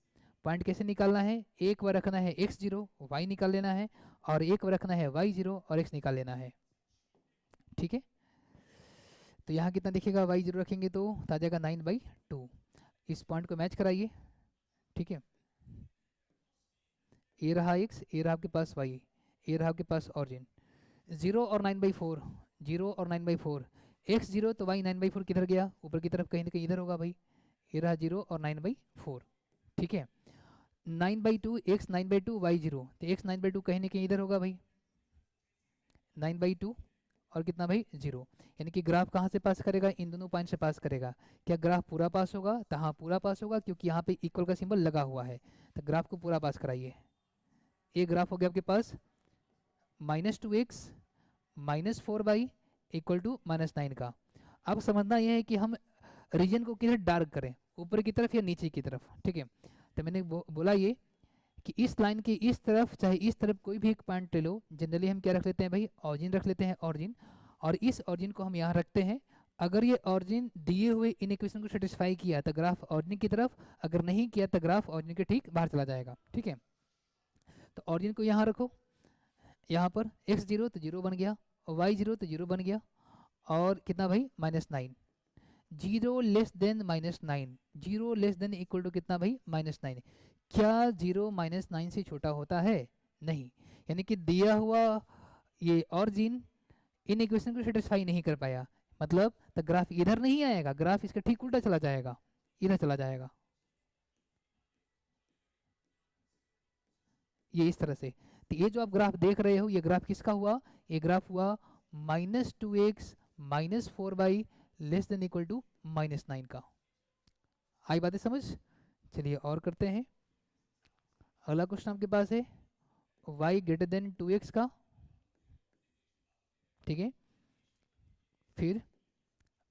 पॉइंट कैसे निकालना है, एक बार रखना है x 0 y निकाल लेना है, और एक बार रखना है y 0 और x निकाल लेना है। ठीक है, तो यहाँ कितना दिखेगा, y 0 रखेंगे तो आ जाएगा 9/2। इस पॉइंट को मैच कराइए। ठीक है, ये रहा x, ये रहा आपके पास y, ये रहा आपके पास ऑरिजिन। 0 और 9/4, 0 और 9/4, x 0 तो y 9/4 किधर गया, ऊपर की तरफ कहीं ना कहीं इधर होगा भाई। ये रहा 0 और 9/4। ठीक है, 9/2 x 9/2 y 0, तो x 9/2 कहीं ना कहीं इधर होगा भाई, 9/2 और कितना भाई 0, यानी कि ग्राफ कहाँ से पास करेगा, इन दोनों पॉइंट से पास करेगा। क्या ग्राफ पूरा पास होगा? तो हाँ पूरा पास होगा, क्योंकि यहाँ पे इक्वल का सिंबल लगा हुआ है। तो ग्राफ को पूरा पास कराइए। ये ग्राफ हो गया आपके पास -2x -4y इक्वल टू -9 का। अब समझना यह है कि हम रीजन को किधर डार्क करें, ऊपर की तरफ या नीचे की तरफ। ठीक है, तो मैंने बोला ये कि इस लाइन के इस तरफ चाहे इस तरफ कोई भी एक पॉइंट ले लो, जनरली हम क्या रख लेते हैं भाई, ऑरिजिन रख लेते हैं, ऑरिजिन। और इस ऑरिजिन को हम यहाँ रखते हैं। अगर ये ऑरिजिन दिए हुए इन इक्वेशन को सेटिस्फाई किया तो ग्राफ ऑरिजिन की तरफ, अगर नहीं किया तो ग्राफ ऑरिजिन के ठीक बाहर चला जाएगा। ठीक है, तो ऑरिजिन को यहाँ रखो, यहाँ पर x 0 तो 0 बन गया, y 0 तो 0 बन गया, और कितना भाई -9। 0 less than -9, 0 less than equal to कितना भाई -9। क्या 0 -9 से छोटा होता है? नहीं, यानी कि दिया हुआ ये ऑरिजिन इन इक्वेशन को सेटिस्फाई नहीं कर पाया, मतलब तो ग्राफ इधर नहीं आएगा, ग्राफ इसका ठीक उल्टा चला जाएगा, इधर चला जाएगा, ये इस तरह से। तो ये जो आप ग्राफ देख रहे हो ये ग्राफ किसका हुआ, ये ग्राफ हुआ -2x -4y less than equal to -9 का। आई बातें समझ? चलिए और करते हैं। अगला क्वेश्चन आपके पास है y ग्रेटर देन 2x का। ठीक है, फिर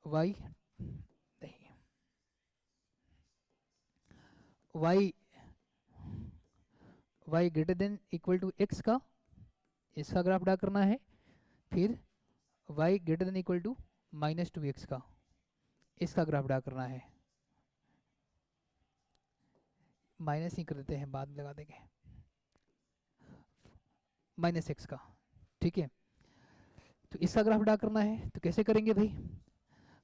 y नहीं, y greater than equal to x का, इसका ग्राफ ड्रा करना है। फिर y greater than equal to -2x का, इसका ग्राफ ड्रा करना है। माइनस ही कर देते हैं, बाद में लगा देंगे, -x का। ठीक है, तो इसका ग्राफ ड्रा करना है, तो कैसे करेंगे भाई,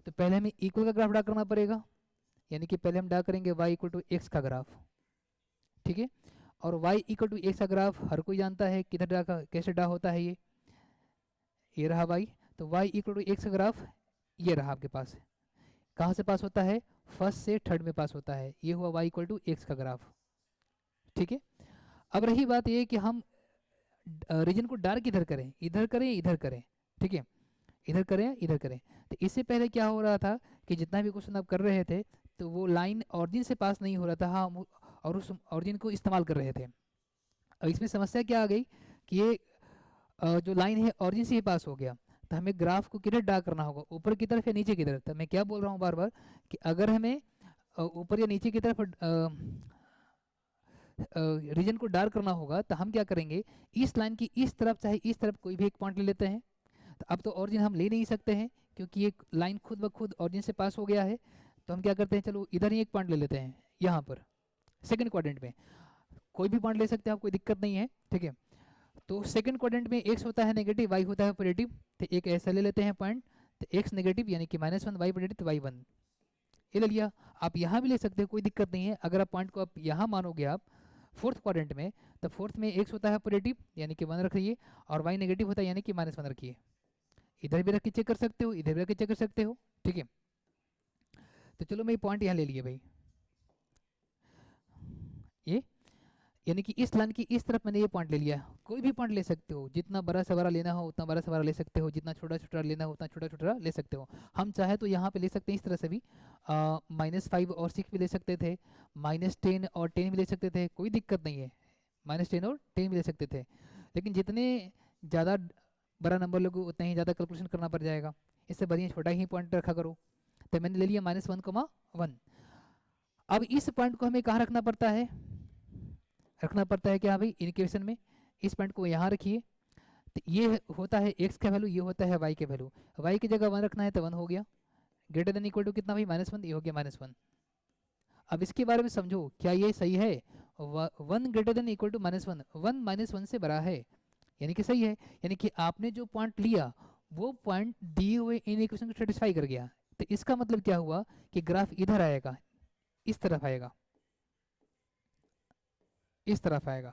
तो पहले हमें इक्वल का ग्राफ ड्रा करना पड़ेगा, यानी कि पहले हम ड्रा करेंगे y इक्वल टू एक्स का ग्राफ, ठीक है। और y इक्वल टू एक्स का ग्राफ हर कोई जानता है किधर ड्रा कैसे ड्रा होता है, ये रहा y। तो y इक्वल टू एक्स का ग्राफ ये रहा आपके पास, कहाँ से पास होता है, फर्स्ट से थर्ड में पास होता है, ये हुआ y इक्वल टू एक्स का ग्राफ, ठीक है। अब रही बात ये कि हम रीजन को डार्क इधर करें, इधर करें, इधर करें, ठीक है, इधर करें, इधर करें। तो इससे पहले क्या हो रहा था कि जितना भी क्वेश्चन आप कर रहे थे तो वो लाइन ऑरिजिन से पास नहीं हो रहा था, हाँ, और उस ऑरिजिन को इस्तेमाल कर रहे थे। अब इसमें समस्या क्या आ गई कि ये जो लाइन है ऑरिजिन से ही पास हो गया, तो हमें ग्राफ को किधर ड्रा करना होगा, ऊपर की तरफ या नीचे की तरफ। तो मैं क्या बोल रहा हूँ बार बार कि अगर हमें ऊपर या नीचे की तरफ रीजन को डार्क करना होगा तो हम क्या करेंगे, इस लाइन की इस तरफ चाहे इस तरफ कोई भी एक पॉइंट ले लेते हैं। तो अब तो ऑरिजिन हम ले नहीं सकते हैं क्योंकि ये लाइन खुद ब खुद ऑरिजिन से पास हो गया है, तो हम क्या करते हैं, चलो इधर ही एक पॉइंट ले लेते हैं, यहाँ पर सेकंड क्वाड्रेंट में कोई भी पॉइंट ले सकते हैं आप, कोई दिक्कत नहीं है, ठीक है। तो सेकंड क्वाड्रेंट में एक्स होता है नेगेटिव, वाई होता है पॉजिटिव, तो एक ऐसा ले लेते हैं पॉइंट, तो एक्स नेगेटिव यानी कि -1, वाई पॉजिटिव तो वाई 1, ये ले लिया। आप यहाँ भी ले सकते हो, कोई दिक्कत नहीं है। अगर आप पॉइंट को आप यहाँ मानोगे आप फोर्थ क्वाड्रेंट में, तो फोर्थ में एक्स होता है पॉजिटिव यानी कि 1 रखिए, और वाई नेगेटिव होता है यानी कि -1 रखिए। इधर भी रख के चेक कर सकते हो, इधर भी रख के चेक कर सकते हो, ठीक है। तो चलो मैं पॉइंट यहाँ ले लिए भाई, ये यानी कि इस लाइन की इस तरफ मैंने ये पॉइंट ले लिया। कोई भी पॉइंट ले सकते हो, जितना बड़ा से बड़ा लेना हो उतना बड़ा से बड़ा ले सकते हो, जितना छोटा छोटा लेना हो उतना छोटा छोटा ले सकते हो। हम चाहे तो यहाँ पे ले सकते हैं इस तरह से भी, -5 और 6 भी ले सकते थे, -10 और 10 भी ले सकते थे, कोई दिक्कत नहीं है, -10 और 10 भी ले सकते थे। लेकिन जितने ज़्यादा बड़ा नंबर लोगे उतना ही ज़्यादा कैलकुलेशन करना पड़ जाएगा, इससे बढ़िया छोटा ही पॉइंट रखा करो। तो मैंने ले लिया -1,1। अब इस पॉइंट को हमें कहाँ रखना पड़ता है, रखना पड़ता है क्या भाई, इक्वेशन में इस पॉइंट को यहाँ रखिए। तो ये होता है x का वैल्यू, ये होता है y के वैल्यू, y की जगह 1 रखना है तो 1 हो गया, ग्रेटर देन इक्वल टू कितना भाई, -1, ये हो गया -1। अब इसके बारे में समझो, क्या ये सही है, 1 ग्रेटर देन इक्वल टू -1, 1 -1 से बड़ा है, यानी कि सही है। यानी कि आपने जो पॉइंट लिया वो पॉइंट दिए हुए इन इक्वेशन को सेटिस्फाई कर गया। तो इसका मतलब क्या हुआ कि ग्राफ इधर आएगा, इस तरफ आएगा, इस तरफ आएगा,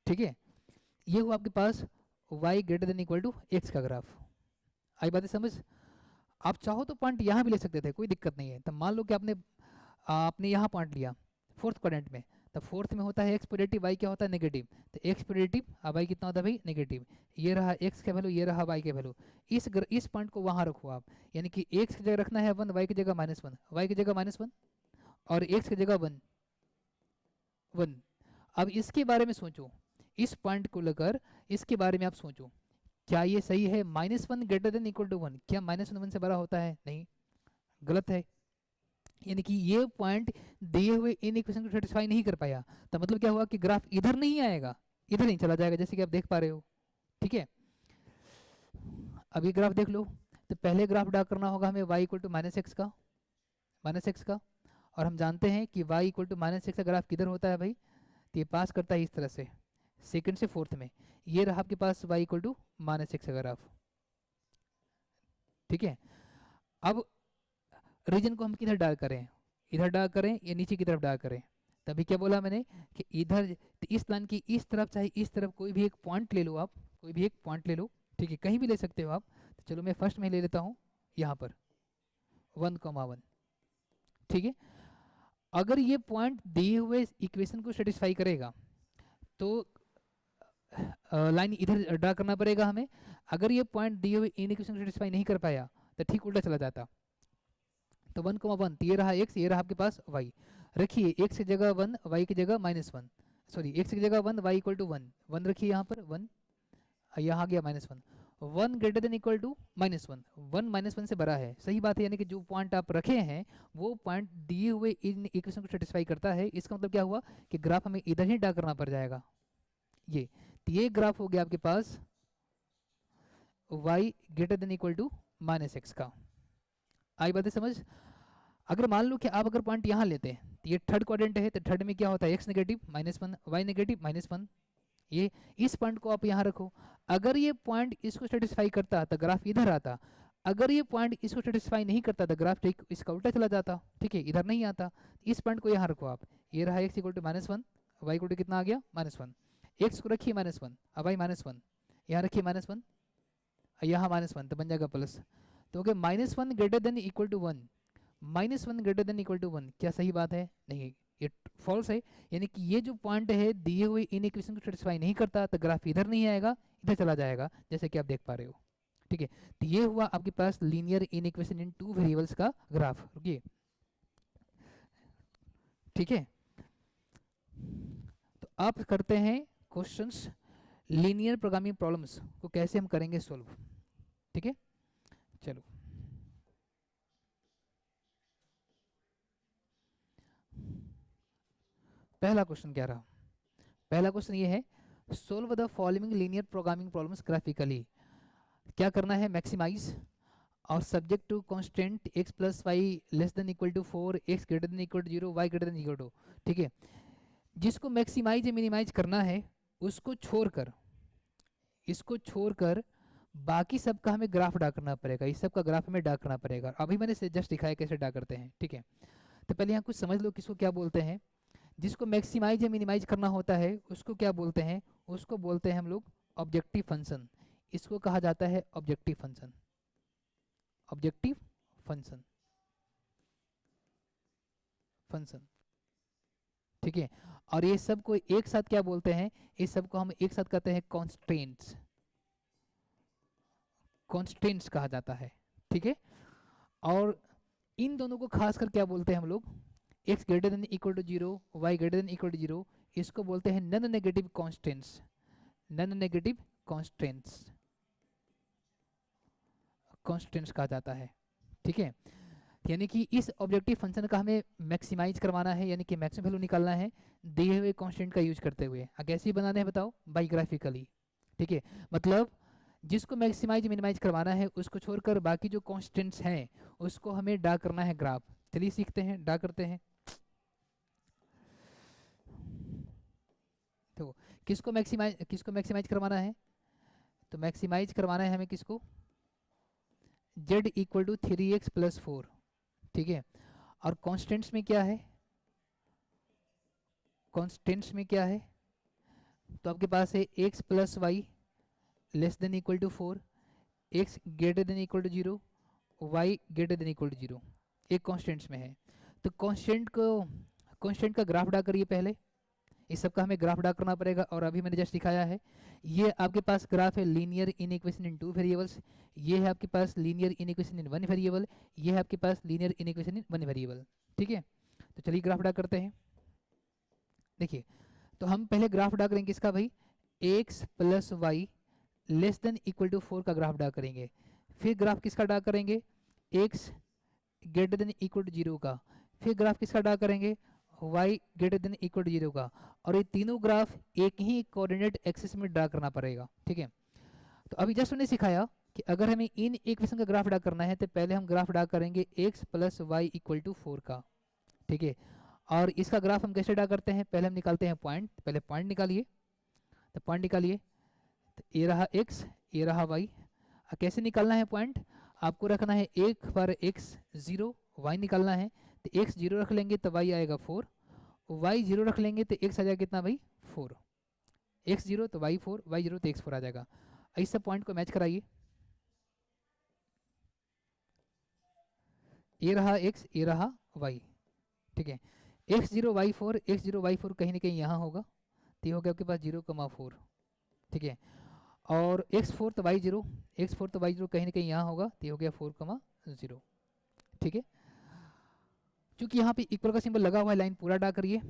ठीक है। ये हुआ आपके पास y greater than equal to x का ग्राफ। आई बातें समझ। आप चाहो तो पॉइंट यहाँ भी ले सकते थे, कोई दिक्कत नहीं है। तो मान लो कि आपने यहाँ पॉइंट लिया फोर्थ क्वाड्रेंट में, तो फोर्थ में होता है एक्स पॉजिटिव, वाई क्या होता है नेगेटिव, तो एक्स पॉजिटिव और वाई कितना होता है भाई नेगेटिव। ये रहा एक्स का वैल्यू, ये रहा वाई का वैल्यू। इस पॉइंट को वहाँ रखो आप, यानी कि एक्स की जगह रखना है 1, वाई की जगह -1, वाई की जगह -1 और एक्स की जगह 1। अब इसके बारे में सोचो, इस पॉइंट को लेकर इसके बारे में आप सोचो, क्या ये सही है, -1 ग्रेटर देन इक्वल टू 1, क्या -1 से बड़ा होता है, नहीं, गलत है। यानी कि ये पॉइंट दिए हुए इन इक्वेशन को सेटिस्फाई नहीं कर पाया। तो मतलब क्या हुआ कि ग्राफ इधर नहीं आएगा, इधर नहीं चला जाएगा, जैसे कि आप देख पा रहे हो, ठीक है। अब ये ग्राफ देख लो, तो पहले ग्राफ ड्रा करना होगा हमें y इक्वल टू -x का, और हम जानते हैं कि y इक्वल टू -x का ग्राफ किधर होता है भाई, तो ये पास करता है इस तरह से, सेकंड से फोर्थ में। ये रहा आपके पास y इक्वल टू -x का ग्राफ, ठीक है। अब रीजन को हम किधर ड्रा करें, इधर ड्रा करें या नीचे की तरफ ड्रा करें। तभी क्या बोला मैंने कि इधर, तो इस लाइन की इस तरफ चाहे इस तरफ कोई भी एक पॉइंट ले लो आप, कोई भी एक पॉइंट ले लो, ठीक है, कहीं भी ले सकते हो आप। तो चलो मैं फर्स्ट में ले लेता हूँ यहाँ पर 1,1, ठीक है। अगर ये पॉइंट दिए हुए इक्वेशन को सेटिस्फाई करेगा तो लाइन इधर ड्रा करना पड़ेगा हमें। अगर ये पॉइंट दिए हुए इन इक्वेशन को सेटिस्फाई नहीं कर पाया तो ठीक उल्टा चला जाता। तो 1,1, ये रहा x, ये रहा आपके पास y। रखिए x की जगह 1, y की जगह -1, सॉरी x की जगह 1, y इक्वल टू 1, 1 रखिए यहाँ पर 1, यहाँ आ गया -1, 1 ग्रेटर देन इक्वल टू -1, 1 -1 से बड़ा है, सही बात है। यानी कि जो पॉइंट आप रखे हैं वो पॉइंट दिए हुए इन इक्वेशन को सेटिस्फाई करता है। इसका मतलब क्या हुआ कि ग्राफ हमें इधर ही ड्रा करना पड़ जाएगा। ये ग्राफ हो गया आपके पास y greater than equal to -x का। आई बातें समझ। अगर मान लो कि आप अगर पॉइंट यहाँ लेते हैं तो ये थर्ड क्वाड्रेंट है, तो थर्ड में क्या होता है x नेगेटिव -1, y नेगेटिव -1, ये इस पॉइंट को आप यहाँ रखो, अगर ये पॉइंट इसको सेटिस्फाई करता तो ग्राफ इधर आता, अगर ये पॉइंट इसको सेटिस्फाई नहीं करता तो ग्राफ ठीक इसका उल्टा चला जाता, ठीक है, इधर नहीं आता। इस पॉइंट को यहाँ रखो आप, ये रहा x equal to -1, y equal to कितना आ गया -1, एक्स को रखिए -1, अब वाई -1, यहाँ रखिए -1, यहाँ -1 तो बन जाएगा प्लस, तो हो -1 greater than equal to 1, -1 greater than equal to 1, क्या सही बात है? नहीं, ये फॉल्स है, यानी कि ये जो पॉइंट है दिए हुए इन इक्वेशन को सेटिस्फाई नहीं करता तो ग्राफ इधर नहीं आएगा, इधर चला जाएगा, जैसे कि आप देख पा रहे हो, ठीक है। तो ये हुआ आपके पास linear inequation in 2 variables का ग्राफ, रुकिए, ठीक है। तो आप करते हैं क्वेश्चंस, लीनियर प्रोग्रामिंग प्रॉब्लम्स को कैसे हम करेंगे सोल्व, ठीक है। चलो पहला क्वेश्चन क्या रहा, पहला क्वेश्चन ये है, solve the following linear programming problems graphically. क्या करना है, मैक्सिमाइज और subject to constant x plus y less than equal to 4, x greater than equal to 0, y greater than equal to, ठीक है। जिसको मैक्सिमाइज या मिनिमाइज करना है उसको छोड़कर, इसको छोड़कर बाकी सब का हमें ग्राफ ड्रा करना पड़ेगा, इस सब का ग्राफ हमें ड्रा करना पड़ेगा। अभी मैंने जस्ट दिखाया कैसे ड्रा करते हैं, ठीक है। तो पहले यहाँ कुछ समझ लो किसको क्या बोलते हैं। जिसको मैक्सिमाइज या मिनिमाइज करना होता है उसको क्या बोलते हैं, उसको बोलते हैं हम लोग ऑब्जेक्टिव फंक्शन, इसको कहा जाता है objective function, objective function, function, ठीक है। और ये सब को एक साथ क्या बोलते हैं, इस सब को हम एक साथ कहते हैं कॉन्स्टेंट्स, कॉन्स्टेंट्स कहा जाता है, ठीक है। और इन दोनों को खासकर क्या बोलते हैं हम लोग, x greater than equal to 0, y greater than equal to 0, इसको बोलते हैं non negative constants, non negative constants, constants कहा जाता है, ठीक है। यानी कि इस ऑब्जेक्टिव फंक्शन का हमें मैक्सिमाइज करवाना है, यानी कि मैक्सिमम वैल्यू निकालना है दिए हुए कांस्टेंट का यूज करते हुए। कैसे बनाने हैं बताओ, बाई ग्राफिकली, ठीक है। मतलब जिसको मैक्सिमाइज मिनिमाइज करवाना है उसको छोड़कर बाकी जो कांस्टेंट्स हैं उसको हमें ड्रा करना है ग्राफ। चलिए सीखते हैं, ड्रा करते हैं। तो किसको मैक्सिमाइज करवाना है, तो मैक्सिमाइज करवाना है हमें किसको, z equal to 3x plus 4, ठीक है। और कांस्टेंट्स में क्या है, कांस्टेंट्स में क्या है, तो आपके पास है x plus y less than equal to 4, x greater than equal to 0, y greater than equal to 0, एक कांस्टेंट्स में है। तो कांस्टेंट का ग्राफ ड्रा करिए पहले, इस सब का हमें ग्राफ ड्रा करना पड़ेगा। और अभी मैंने जस्ट दिखाया है, ये आपके पास ग्राफ है linear inequation in 2 variables, ये है आपके पास linear inequation in 1 variable, ये है आपके पास linear inequation in 1 variable, ठीक है। तो चलिए ग्राफ ड्रा करते हैं। देखिए, तो हम पहले ग्राफ ड्रा करेंगे इसका भाई, x plus y less than equal to 4 का ग्राफ ड्रा करेंगे। फिर ग्राफ किसका ड्रा करेंगे, x greater than equal to 0 का। फिर ग्राफ किसका ड्रा करेंगे, y greater than equal to 0 का। और ये तीनों ग्राफ एक ही कोऑर्डिनेट एक्सिस में ड्रा करना पड़ेगा, ठीक है। तो अभी जस्ट मैंने सिखाया कि अगर हमें इन इक्वेशन का ग्राफ ड्रा करना है तो पहले हम ग्राफ ड्रा करेंगे x plus y equal to 4 का, ठीक है। और इसका ग्राफ हम कैसे ड्रा करते हैं, पहले हम निकालते हैं पॉइंट, पहले पॉइंट निकालिए, तो पॉइंट निकालिए, तो ये रहा x, ये रहा y। कैसे निकालना है पॉइंट, आपको रखना है एक पर x 0, y निकालना है, तो x 0 रख लेंगे तो y आएगा 4, y 0 रख लेंगे तो x आ जाएगा कितना भाई 4, x 0 तो y 4, y 0 तो x 4 आ जाएगा। इस सब पॉइंट को मैच कराइए, ये रहा x, ये रहा y, ठीक है। x 0 y 4, x 0 y 4 कहीं ना कहीं यहाँ होगा, तो ये हो गया आपके पास 0,4, ठीक है। और x 4 तो y 0, x 4 तो y 0 कहीं ना कहीं यहाँ होगा, तो ये हो गया 4,0, ठीक है। क्योंकि यहाँ पे इक्वल का सिंबल लगा हुआ है, लाइन पूरा ड्रा करिए,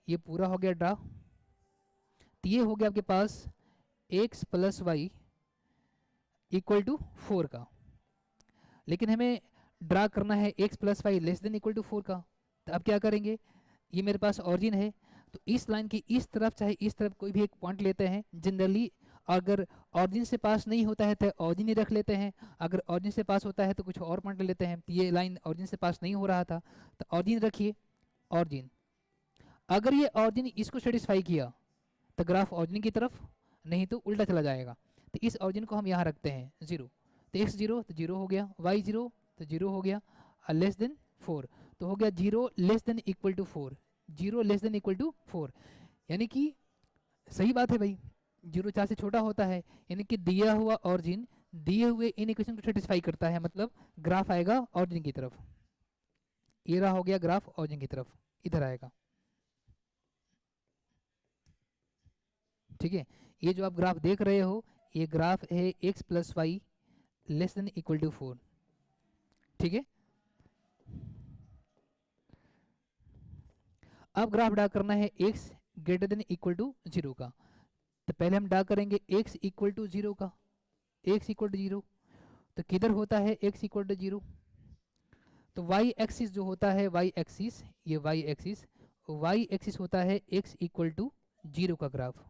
ये पूरा हो गया ड्रा। तो ये हो गया आपके पास x plus y equal to 4 का, लेकिन हमें ड्रा करना है x plus y less than equal to 4 का। तो अब क्या करेंगे, ये मेरे पास ऑरिजिन है, तो इस लाइन की इस तरफ चाहे इस तरफ कोई भी एक पॉइंट लेते हैं। जनरली अगर ऑरिजिन से पास नहीं होता है तो ऑरिजिन ही रख लेते हैं, अगर ऑरिजिन से पास होता है तो कुछ और पॉइंट ले लेते हैं। ये लाइन ऑरिजिन से पास नहीं हो रहा था तो ऑरिजिन रखिए, ऑरिजिन। अगर ये ऑरिजिन इसको सेटिस्फाई किया तो ग्राफ ऑरिजिन की तरफ, नहीं तो उल्टा चला जाएगा। तो इस ऑरिजिन को हम यहाँ रखते हैं 0, तो x 0 तो 0 हो गया, y 0 तो 0 हो गया, लेस देन 4 तो हो गया 0 less than equal to 4, 0 less than equal to 4, यानी कि सही बात है भाई, 0 4 से छोटा होता है, यानी कि दिया हुआ ऑरिजिन दिए हुए इन इक्वेशन को सेटिस्फाई करता है, मतलब ग्राफ आएगा ऑरिजिन की तरफ। ये रहा हो गया ग्राफ ऑरिजिन की तरफ, इधर आएगा। ठीक है, ये जो आप ग्राफ देख रहे हो ये ग्राफ है x plus y less than equal to 4। ठीक है, अब ग्राफ ड्रा करना है x greater than equal to 0 का। तो पहले हम ड्रा करेंगे x इक्वल टू 0 का, x इक्वल टू 0 तो किधर होता है x इक्वल टू 0, तो y एक्सिस जो होता है y एक्सिस, ये y एक्सिस होता है x इक्वल टू 0 का ग्राफ।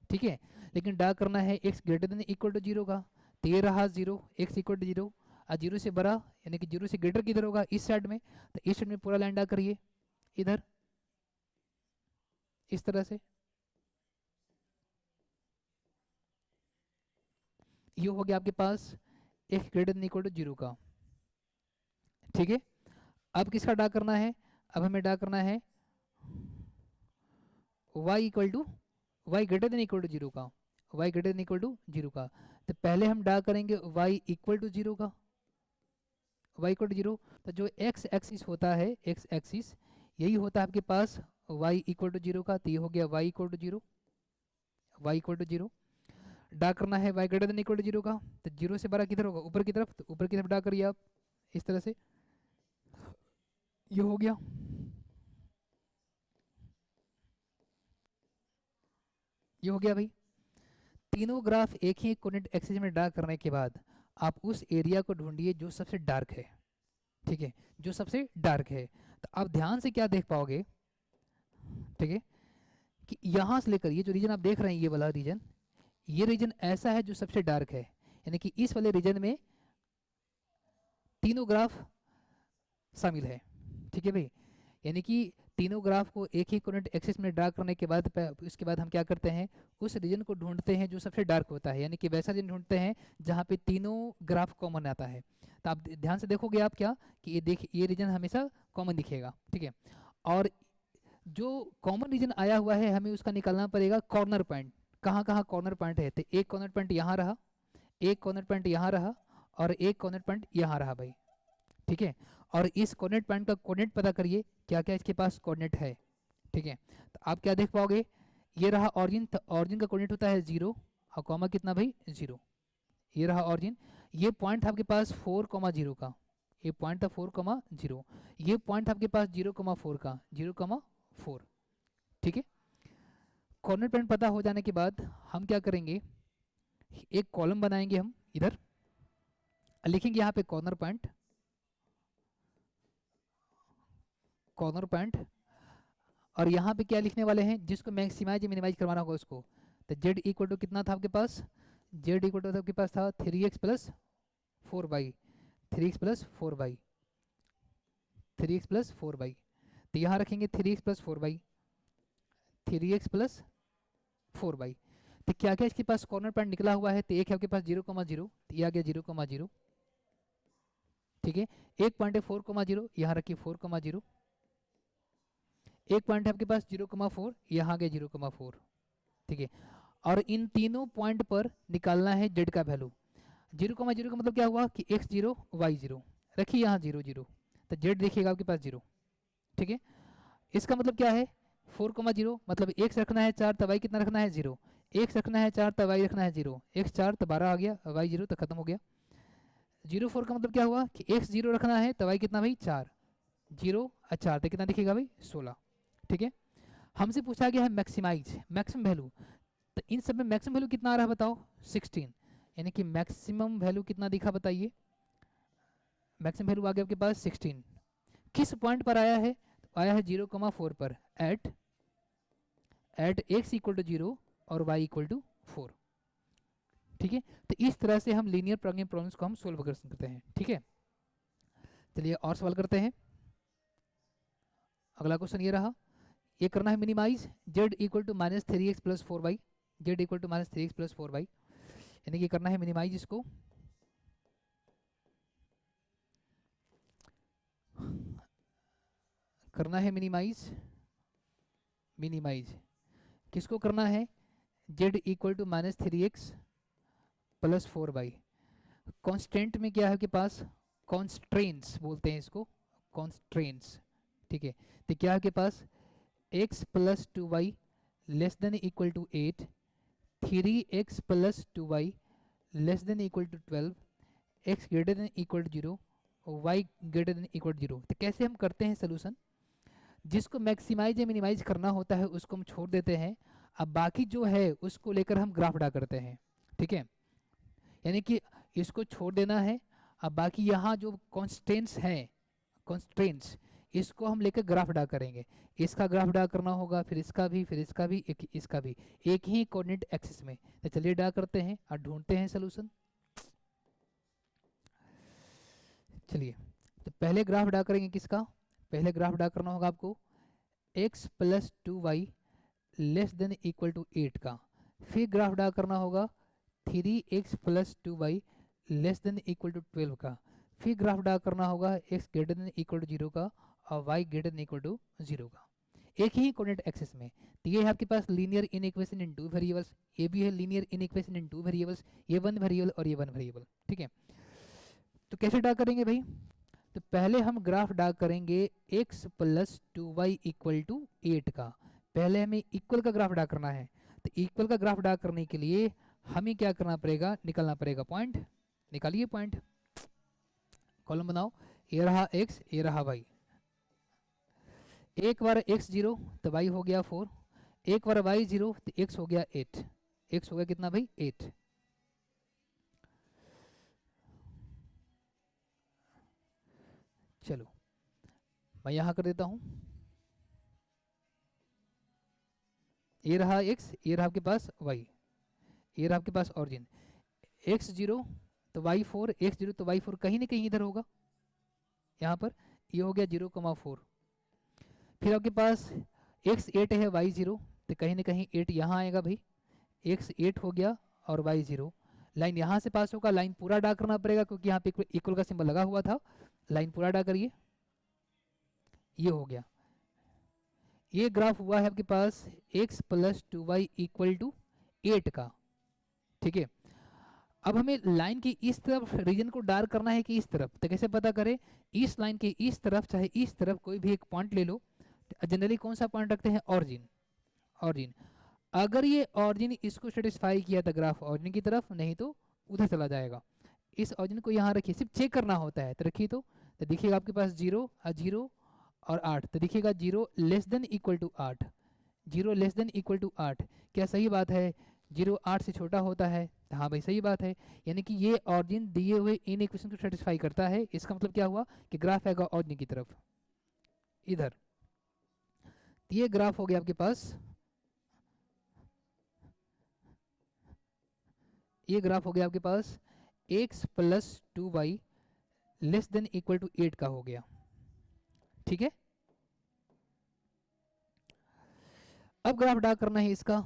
ठीक है, लेकिन ड्रा करना है x greater than equal to 0 का, तो ये रहा 0, x इक्वल टू 0 और 0 से बड़ा यानी कि 0 से ग्रेटर किधर होगा, इस साइड में, तो इस साइड में पूरा लाइन ड्रा करिए इधर इस तरह से। ये हो गया आपके पास x greater than equal to 0 का। ठीक है, अब किसका ड्रा करना है, अब हमें ड्रा करना है y equal to y greater than equal to 0 का, y greater than equal to 0 का। तो पहले हम ड्रा करेंगे y इक्वल टू 0 का, y इक्वल टू 0, तो जो x एक्सिस होता है, x एक्सिस यही होता है आपके पास y इक्वल टू 0 का, तो ये हो गया y equal to 0, y equal to 0। Draw करना है y greater than equal to 0 का, तो 0 से बड़ा किधर होगा, ऊपर की तरफ, तो ऊपर की तरफ ड्रा करिए आप इस तरह से, ये हो गया। ये हो गया भाई। तीनों ग्राफ एक ही कोऑर्डिनेट एक्सिस में ड्रा करने के बाद आप उस एरिया को ढूंढिए जो सबसे डार्क है। ठीक है, जो सबसे डार्क है, तो आप ध्यान से क्या देख पाओगे, ठीक है, कि यहाँ से लेकर ये जो रीजन आप देख रहे हैं, ये वाला रीजन, ये रीजन ऐसा है जो सबसे डार्क है, यानी कि इस वाले रीजन में तीनों ग्राफ शामिल है। ठीक है भाई, यानी कि तीनों ग्राफ को एक ही कोऑर्डिनेट एक्सिस में ड्रा करने के बाद उसके बाद हम क्या करते हैं, उस रीजन को ढूंढते हैं जो सबसे डार्क होता है, यानी कि वैसा रीजन ढूंढते हैं जहाँ पे तीनों ग्राफ कॉमन आता है। तो आप ध्यान से देखोगे आप क्या कि ये रीजन हमेशा कॉमन दिखेगा। ठीक है, और जो कॉमन रीजन आया हुआ है हमें उसका निकालना पड़ेगा कॉर्नर पॉइंट, कहाँ कहाँ कॉर्नर पॉइंट है। तो एक कॉर्नर पॉइंट यहाँ रहा, एक कॉर्नर पॉइंट यहाँ रहा और एक कॉर्नर पॉइंट यहाँ रहा भाई। ठीक है, और इस कोऑर्डिनेट पॉइंट का कोऑर्डिनेट पता करिए क्या क्या इसके पास कोऑर्डिनेट है। ठीक है, तो आप क्या देख पाओगे, ये रहा ऑरिजिन, तो ऑरिजिन का कोऑर्डिनेट होता है 0 और कॉमा कितना भाई 0, ये रहा ऑरिजिन। ये पॉइंट आपके पास 4,0 का, ये पॉइंट था 4,0, ये पॉइंट आपके पास 0,4 का, 0,4। ठीक है, कोऑर्डिनेट पॉइंट पता हो जाने के बाद हम क्या करेंगे, एक कॉलम बनाएंगे हम इधर, लिखेंगे यहाँ पे कॉर्नर पॉइंट, कॉर्नर पॉइंट, और यहाँ पे क्या लिखने वाले हैं, जिसको मैक्सिमाइज मिनिमाइज करवाना होगा उसको। तो z इक्वल टू कितना था आपके पास, z इक्वल टू आपके पास था 3x plus 4y, 3x plus 4y, 3x plus 4y, तो यहाँ रखेंगे 3x plus 4y, 3x plus 4y। तो क्या क्या इसके पास कॉर्नर पॉइंट निकला हुआ है, तो एक है आपके पास 0,0, तो ये आ गया 0,0। ठीक है, एक पॉइंट है 4,0, यहाँ रखिए 4,0, एक पॉइंट है आपके पास 0,4, यहाँ आ गया 0,4। ठीक है, और इन तीनों पॉइंट पर निकालना है z का वैल्यू। 0,0 का मतलब क्या हुआ कि x 0 y 0, रखिए यहाँ 0 0, तो z देखिएगा आपके पास 0। ठीक है, इसका मतलब क्या है 4,0 मतलब x रखना है 4 तो y कितना रखना है 0, x रखना है 4 तो y रखना है 0, x 4 तो 12 आ गया, y 0 तो खत्म हो गया। 0,4 का मतलब क्या हुआ कि x 0 रखना है तो y कितना भाई 4, 0 और 4 तो कितना दिखेगा भाई 16। ठीक है, हमसे पूछा गया है मैक्सिमाइज, मैक्सिमम वैल्यू, तो इन सब में मैक्सिमम वैल्यू कितना आ रहा है बताओ 16, यानी कि मैक्सिमम वैल्यू कितना दिखा बताइए, मैक्सिमम वैल्यू आ गया आपके पास 16। किस पॉइंट पर आया है, तो आया है 0,4 पर, एट x इक्वल टू 0 और y इक्वल टू 4। ठीक है, तो इस तरह से हम लीनियर प्रोग्रामिंग प्रॉब्लम्स को हम सोल्व कर सकते हैं। ठीक है, चलिए और सवाल करते हैं। अगला क्वेश्चन ये रहा, ये करना है minimize z equal to -3x plus 4y। Z equal to minus 3x plus 4y, यानी कि करना है मिनिमाइज इसको, करना है मिनिमाइज, मिनिमाइज किसको करना है, z equal to minus 3x plus 4y। Constant में क्या है आपके पास, कॉन्स्ट्रेंट्स बोलते हैं इसको, कॉन्स्ट्रेंट्स, ठीक है। तो क्या है आपके पास, x plus 2y less than equal to 8, 3x plus 2y less than equal to 12, x greater than equal to 0, y greater than equal to 0। तो कैसे हम करते हैं सोल्यूशन, जिसको मैक्सिमाइज या मिनिमाइज करना होता है उसको हम छोड़ देते हैं, अब बाकी जो है उसको लेकर हम ग्राफ ड्रा करते हैं, ठीक है। यानी कि इसको छोड़ देना है, अब बाकी यहाँ जो कॉन्स्टेंट्स हैं, कॉन्स्टेंट्स इसको हम लेकर ग्राफ ड्रा करेंगे, इसका ग्राफ ड्रा करना होगा, फिर इसका भी, फिर इसका भी, इसका भी, एक ही कोऑर्डिनेट एक्सिस में। तो चलिए ड्रा करते हैं और ढूंढते हैं सोल्यूशन। चलिए, तो पहले ग्राफ ड्रा करेंगे किसका, पहले ग्राफ ड्रा करना होगा आपको x plus 2y less than equal to 8 का, फिर ग्राफ ड्रा करना होगा 3x plus 2y less than equal to 12 का, फिर ग्राफ ड्रा करना होगा x greater than equal to 0 का और y greater than equal to 0 का, एक ही कोऑर्डिनेट एक्सिस में। तो ये है आपके पास linear inequation in two variables, ये भी है linear inequation in two variables, ये वन वेरिएबल और ये वन वेरिएबल, ठीक है। तो कैसे ड्रा करेंगे भाई, तो पहले हम ग्राफ ड्रा करेंगे x plus 2y equal to 8 का, पहले हमें इक्वल का ग्राफ ड्रा करना है। तो इक्वल का ग्राफ ड्रा करने के लिए हमें क्या करना पड़ेगा, निकालना पड़ेगा पॉइंट, निकालिए पॉइंट, कॉलम बनाओ, ये रहा x, ये रहा y, एक बार x 0 तो y हो गया 4, एक बार y 0 तो x हो गया 8, x हो गया कितना भाई 8। चलो मैं यहाँ कर देता हूँ, ये रहा x, ये रहा आपके पास y, ये रहा आपके पास ऑरिजिन, x 0 तो y 4, x 0 तो y 4 कहीं ना कहीं इधर होगा, यहाँ पर ये हो गया 0,4, फिर आपके पास x 8 है y 0 तो कहीं ना कहीं 8 यहाँ आएगा भाई, x 8 हो गया और y 0, लाइन यहाँ से पास होगा, लाइन पूरा ड्रा करना पड़ेगा क्योंकि यहाँ पे इक्वल का सिंबल लगा हुआ था, लाइन पूरा ड्रा करिए, ये हो गया, ये ग्राफ हुआ है आपके पास x plus 2y equal to 8 का, ठीक है। अब हमें लाइन की इस तरफ रीजन को डार्क करना है कि इस तरफ, तो कैसे पता करें, इस लाइन के इस तरफ चाहे इस तरफ कोई भी एक पॉइंट ले लो, जनरली कौन सा पॉइंट रखते हैं, ऑरिजिन, ऑरिजिन, अगर ये ऑरिजिन इसको सेटिस्फाई किया था ग्राफ ऑरिजिन की तरफ, नहीं तो उधर चला जाएगा, इस ऑरिजिन को यहाँ रखिए, सिर्फ चेक करना होता है, तो रखिए, तो देखिएगा आपके पास 0 0 और 8, तो देखिएगा 0 less than equal to 8, 0 less than equal to 8, क्या सही बात है, 0 8 से छोटा होता है, हाँ भाई सही बात है, यानी कि ये ऑरिजिन दिए हुए इन इक्वेशन को सेटिस्फाई करता है, इसका मतलब क्या हुआ कि ग्राफ आएगा ऑरिजिन की तरफ इधर, तो ये ग्राफ हो गया आपके पास, ये ग्राफ हो गया आपके पास x plus 2y less than equal to 8 का हो गया, ठीक है। अब ग्राफ ड्रा करना है इसका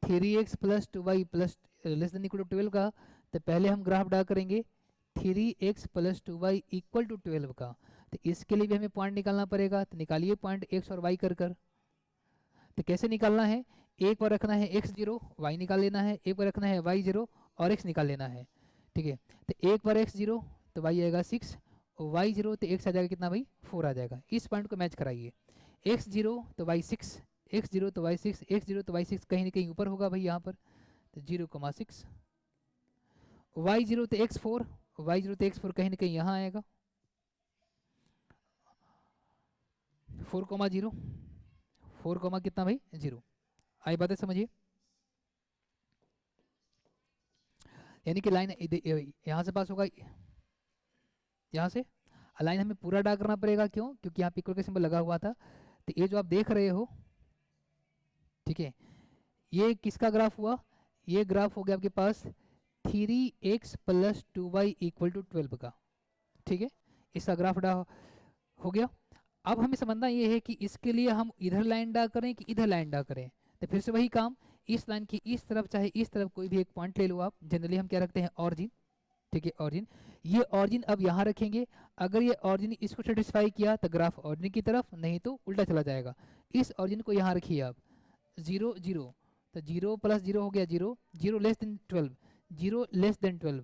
3x plus 2y plus less than equal to 12 का, तो पहले हम ग्राफ ड्रा करेंगे 3x plus 2y equal to 12 का, तो इसके लिए भी हमें पॉइंट निकालना पड़ेगा, तो निकालिए पॉइंट x और y कर कर, तो कैसे निकालना है, एक बार रखना है x 0 y निकाल लेना है, एक बार रखना है y 0 और x निकाल लेना है, ठीक है। तो एक बार x 0 तो y आएगा 6, y 0 तो x आ जाएगा कितना भाई 4 आ जाएगा, इस पॉइंट को मैच कराइए, x 0 तो y 6, x 0 तो y 6, x 0 तो y 6 कहीं ना कहीं ऊपर होगा भाई यहाँ पर, तो 0,6, y 0 तो x 4, y 0 तो x 4 कहीं ना कहीं यहाँ आएगा, 4,0, 4, कितना भाई 0, आई बातें समझिए, यानी कि लाइन यहाँ से पास होगा, यहाँ से लाइन हमें पूरा ड्रा करना पड़ेगा, क्यों, क्योंकि यहाँ पे इक्वल का सिंबल लगा हुआ था, तो ये जो आप देख रहे हो, ठीक है, ये किसका ग्राफ हुआ, ये ग्राफ हो गया आपके पास 3x plus 2y equal to 12 का, ठीक है, इसका ग्राफ ड्रा हो गया। अब हमें समझना ये है कि इसके लिए हम इधर लाइन ड्रा करें कि इधर लाइन ड्रा करें, तो फिर से वही काम, इस लाइन की इस तरफ चाहे इस तरफ कोई भी एक पॉइंट ले लो आप, जनरली हम क्या रखते हैं ऑरिजिन, ठीक है ऑरिजिन। ये ऑरिजिन अब यहाँ रखेंगे, अगर ये ऑरिजिन इसको सेटिस्फाई किया तो ग्राफ ऑरिजिन की तरफ, नहीं तो उल्टा चला जाएगा। इस ऑरिजिन को यहाँ रखिए आप 0 0, तो 0 प्लस 0 हो गया 0, 0 लेस देन 12, 0 लेस देन 12,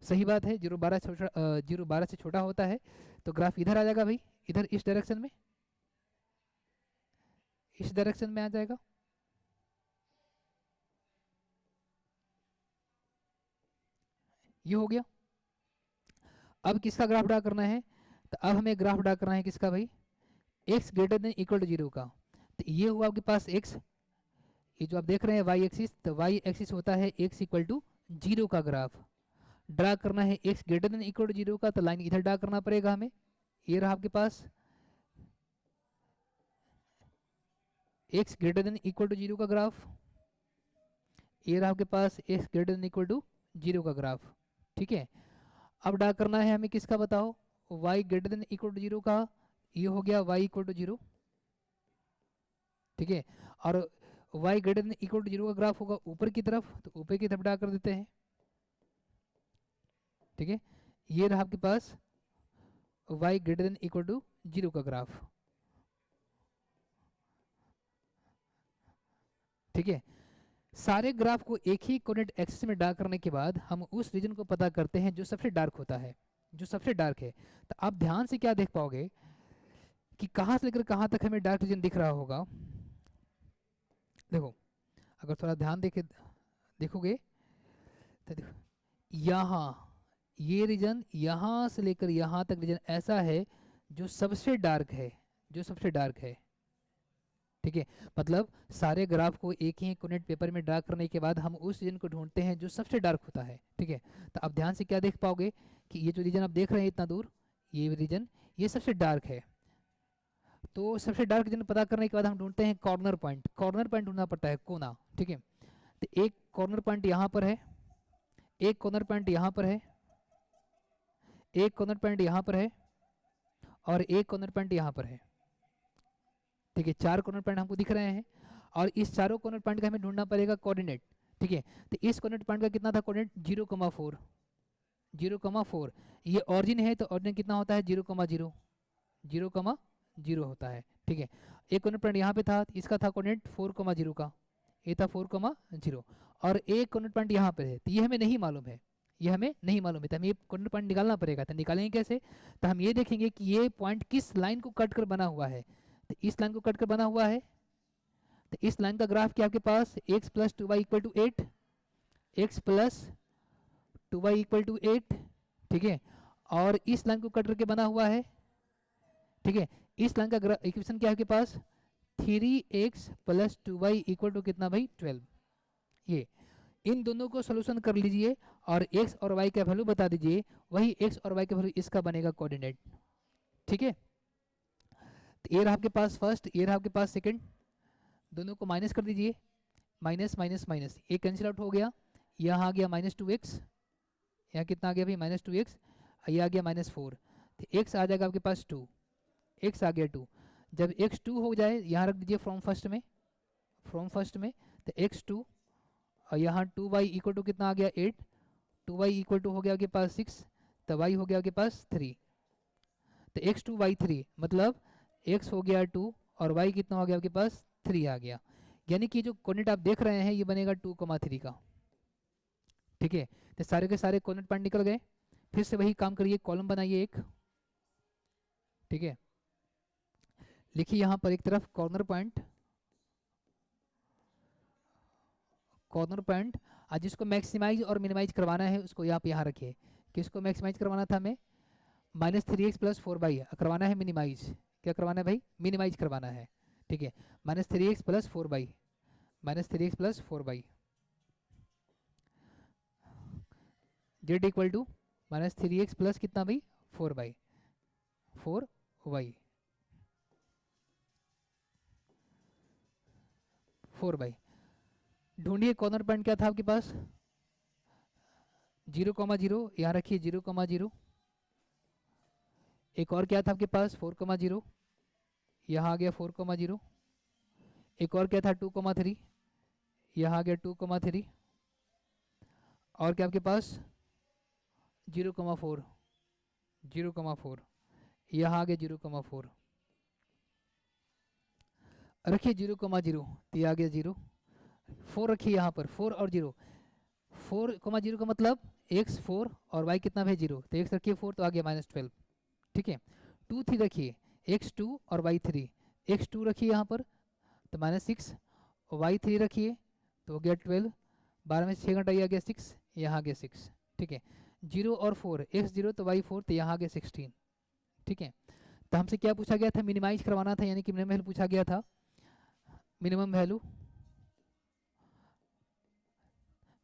सही बात है। 0 12 से छोटा होता है, तो ग्राफ इधर आ जाएगा भाई, इधर इस डायरेक्शन में, इस डायरेक्शन में आ जाएगा। ये हो गया। अब किसका ग्राफ ड्रा करना है, तो अब हमें ग्राफ ड्रा करना है किसका भाई, x greater than equal to 0 का। तो ये हुआ आपके पास x, ये जो आप देख रहे हैं y एक्सिस, तो y एक्सिस होता है x इक्वल टू 0 का ग्राफ। ड्रा करना है x greater than equal to 0 का, तो लाइन इधर ड्रा करना पड़ेगा हमें। ये रहा आपके पास x greater than equal to 0 का ग्राफ, ये रहा आपके पास x greater than equal to 0 का ग्राफ, ठीक है। अब ड्रा करना है हमें किसका बताओ, y greater than equal to 0 का, ये हो गया y इक्वल टू 0, ठीक है। और y greater than equal to 0 का ग्राफ होगा ऊपर की तरफ, तो ऊपर की तरफ ड्रा कर देते हैं, ठीक है। ये रहा आपके पास y greater than equal to 0 का ग्राफ, ठीक है। सारे ग्राफ को एक ही कोऑर्डिनेट एक्सिस में ड्रा करने के बाद हम उस रीजन को पता करते हैं जो सबसे डार्क होता है, जो सबसे डार्क है। तो आप ध्यान से क्या देख पाओगे कि कहाँ से लेकर कहाँ तक हमें डार्क रीजन दिख रहा होगा। देखो, अगर थोड़ा ध्यान देखोगे तो देखो, यहाँ ये रीजन यहाँ से लेकर यहाँ तक रीजन ऐसा है जो सबसे डार्क है, जो सबसे डार्क है, ठीक है। मतलब सारे ग्राफ को एक ही कोऑर्डिनेट पेपर में ड्रा करने के बाद हम उस रीजन को ढूंढते हैं जो सबसे डार्क होता है, ठीक है। तो आप ध्यान से क्या देख पाओगे कि ये जो रीजन आप देख रहे हैं इतना दूर, ये रीजन ये सबसे डार्क है। तो सबसे डार्क रीजन पता करने के बाद हम ढूंढते हैं कॉर्नर पॉइंट, कॉर्नर पॉइंट ढूंढना पड़ता है, कोना, ठीक है। तो एक कॉर्नर पॉइंट यहाँ पर है, एक कॉर्नर पॉइंट यहाँ पर है, एक कॉर्नर पॉइंट यहाँ पर है, और एक कॉर्नर पॉइंट यहाँ पर है, ठीक है। 4 कॉर्नर पॉइंट हमको दिख रहे हैं, और इस चारों कॉर्नर पॉइंट का हमें ढूंढना पड़ेगा कोऑर्डिनेट, ठीक है। तो इस कॉर्डिनेट पॉइंट का कितना था कोऑर्डिनेट, 0,4, 0,4। ये ऑरिजिन है तो ऑरिजिन कितना होता है 0,0, 0,0 होता है, ठीक है। एक कोऑर्डिनेट पॉइंट यहाँ पे था, इसका था कोऑर्डिनेट 4,0 का, ये था 4,0, और एक कोऑर्डिनेट पॉइंट यहाँ पे है, तो ये हमें नहीं मालूम है, ये हमें नहीं मालूम है, तो हमें ये कोऑर्डिनेट पॉइंट निकालना पड़ेगा। तो निकालेंगे कैसे, तो हम ये देखेंगे कि ये पॉइंट किस लाइन को कट कर बना हुआ है। तो इस लाइन को कट कर बना हुआ है, तो इस लाइन का ग्राफ क्या आपके पास x plus 2y equal to 8, x plus 2y equal to 8, ठीक है। और इस लाइन को कट करके बना हुआ है, ठीक है। इस लाइन का इक्वेशन क्या है आपके पास, 3x plus 2y equal to कितना भाई 12। ये इन दोनों को सोल्यूशन कर लीजिए और x और y का वैल्यू बता दीजिए, वही x और y का वैल्यू इसका बनेगा कोऑर्डिनेट, ठीक है। तो ये रहा आपके पास फर्स्ट, ये रहा आपके पास सेकंड, दोनों को माइनस कर दीजिए, माइनस माइनस माइनस, ये कैंसिल आउट हो गया, यहाँ आ गया -2x, यहाँ कितना आ गया भाई -2x, ये आ गया -4, तो x आ जाएगा आपके पास 2, x आ गया 2। जब x 2 हो जाए यहाँ रख दीजिए फ्रॉम फर्स्ट में, फ्रॉम फर्स्ट में, तो x 2, और यहाँ 2y इक्वल टू कितना आ गया 8, 2y इक्वल टू हो गया आपके पास 6, तो y हो गया आपके पास 3, तो x 2 y 3, मतलब x हो गया 2 और y कितना हो गया आपके पास 3 आ गया। यानी कि जो कोऑर्डिनेट आप देख रहे हैं ये बनेगा 2,3 का, ठीक है। तो सारे के सारे कोऑर्डिनेट पॉइंट निकल गए। फिर से वही काम करिए, कॉलम बनाइए एक, ठीक है। लिखिए यहाँ पर एक तरफ कॉर्नर पॉइंट, कॉर्नर पॉइंट, आज जिसको मैक्सिमाइज और मिनिमाइज करवाना है उसको आप यहाँ रखिए। किसको मैक्सिमाइज करवाना था हमें, -3x प्लस 4y करवाना है मिनिमाइज, क्या करवाना है भाई, मिनिमाइज करवाना है, ठीक है। -3x plus 4y, -3x plus 4y, z equal to -3x plus कितना भाई 4y, 4y। ढूंढिए कॉर्नर पॉइंट क्या था आपके पास, 0,0, यहाँ रखिए 0,0। एक और क्या था आपके पास 4,0, यहाँ आ गया 4,0। एक और क्या था 2,3, यहाँ आ गया 2,3, और क्या आपके पास 0,4, 0,4, यहाँ आ गया 0,4, रखिए 0,0, तो ये आ गया 0, 4 रखिए यहाँ पर, 4 और 0, 4,0 का मतलब x 4 और y कितना है 0, तो x रखिए 4 तो आ गया -12, ठीक है। 2 3 रखिए, x 2 और y 3, x 2 रखिए यहाँ पर तो -6, और y 3 रखिए तो हो गया 12, 12 में 6 घंटा ये आ गया 6, यहाँ आ गया 6, ठीक है। 0 और 4, x 0 तो y 4, तो यहाँ आ गया 16, ठीक है। तो हमसे क्या पूछा गया था, मिनिमाइज करवाना था, यानी कि मिनिमम वैल्यू पूछा गया था, मिनिमम वैल्यू,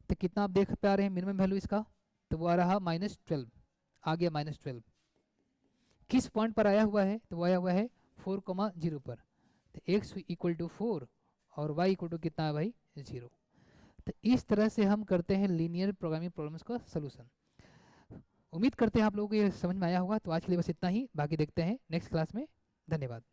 तो कितना आप देख पा रहे हैं मिनिमम वैल्यू इसका, तो वो आ रहा -12, आ गया -12। किस पॉइंट पर आया हुआ है, तो वो आया हुआ है 4,0 पर, तो x इक्वल टू 4 और y इक्वल टू कितना है भाई 0। तो इस तरह से हम करते हैं लीनियर प्रोग्रामिंग प्रॉब्लम्स का सलूशन। उम्मीद करते हैं आप लोगों को ये समझ में आया होगा। तो आज के लिए बस इतना ही, बाकी देखते हैं नेक्स्ट क्लास में। धन्यवाद।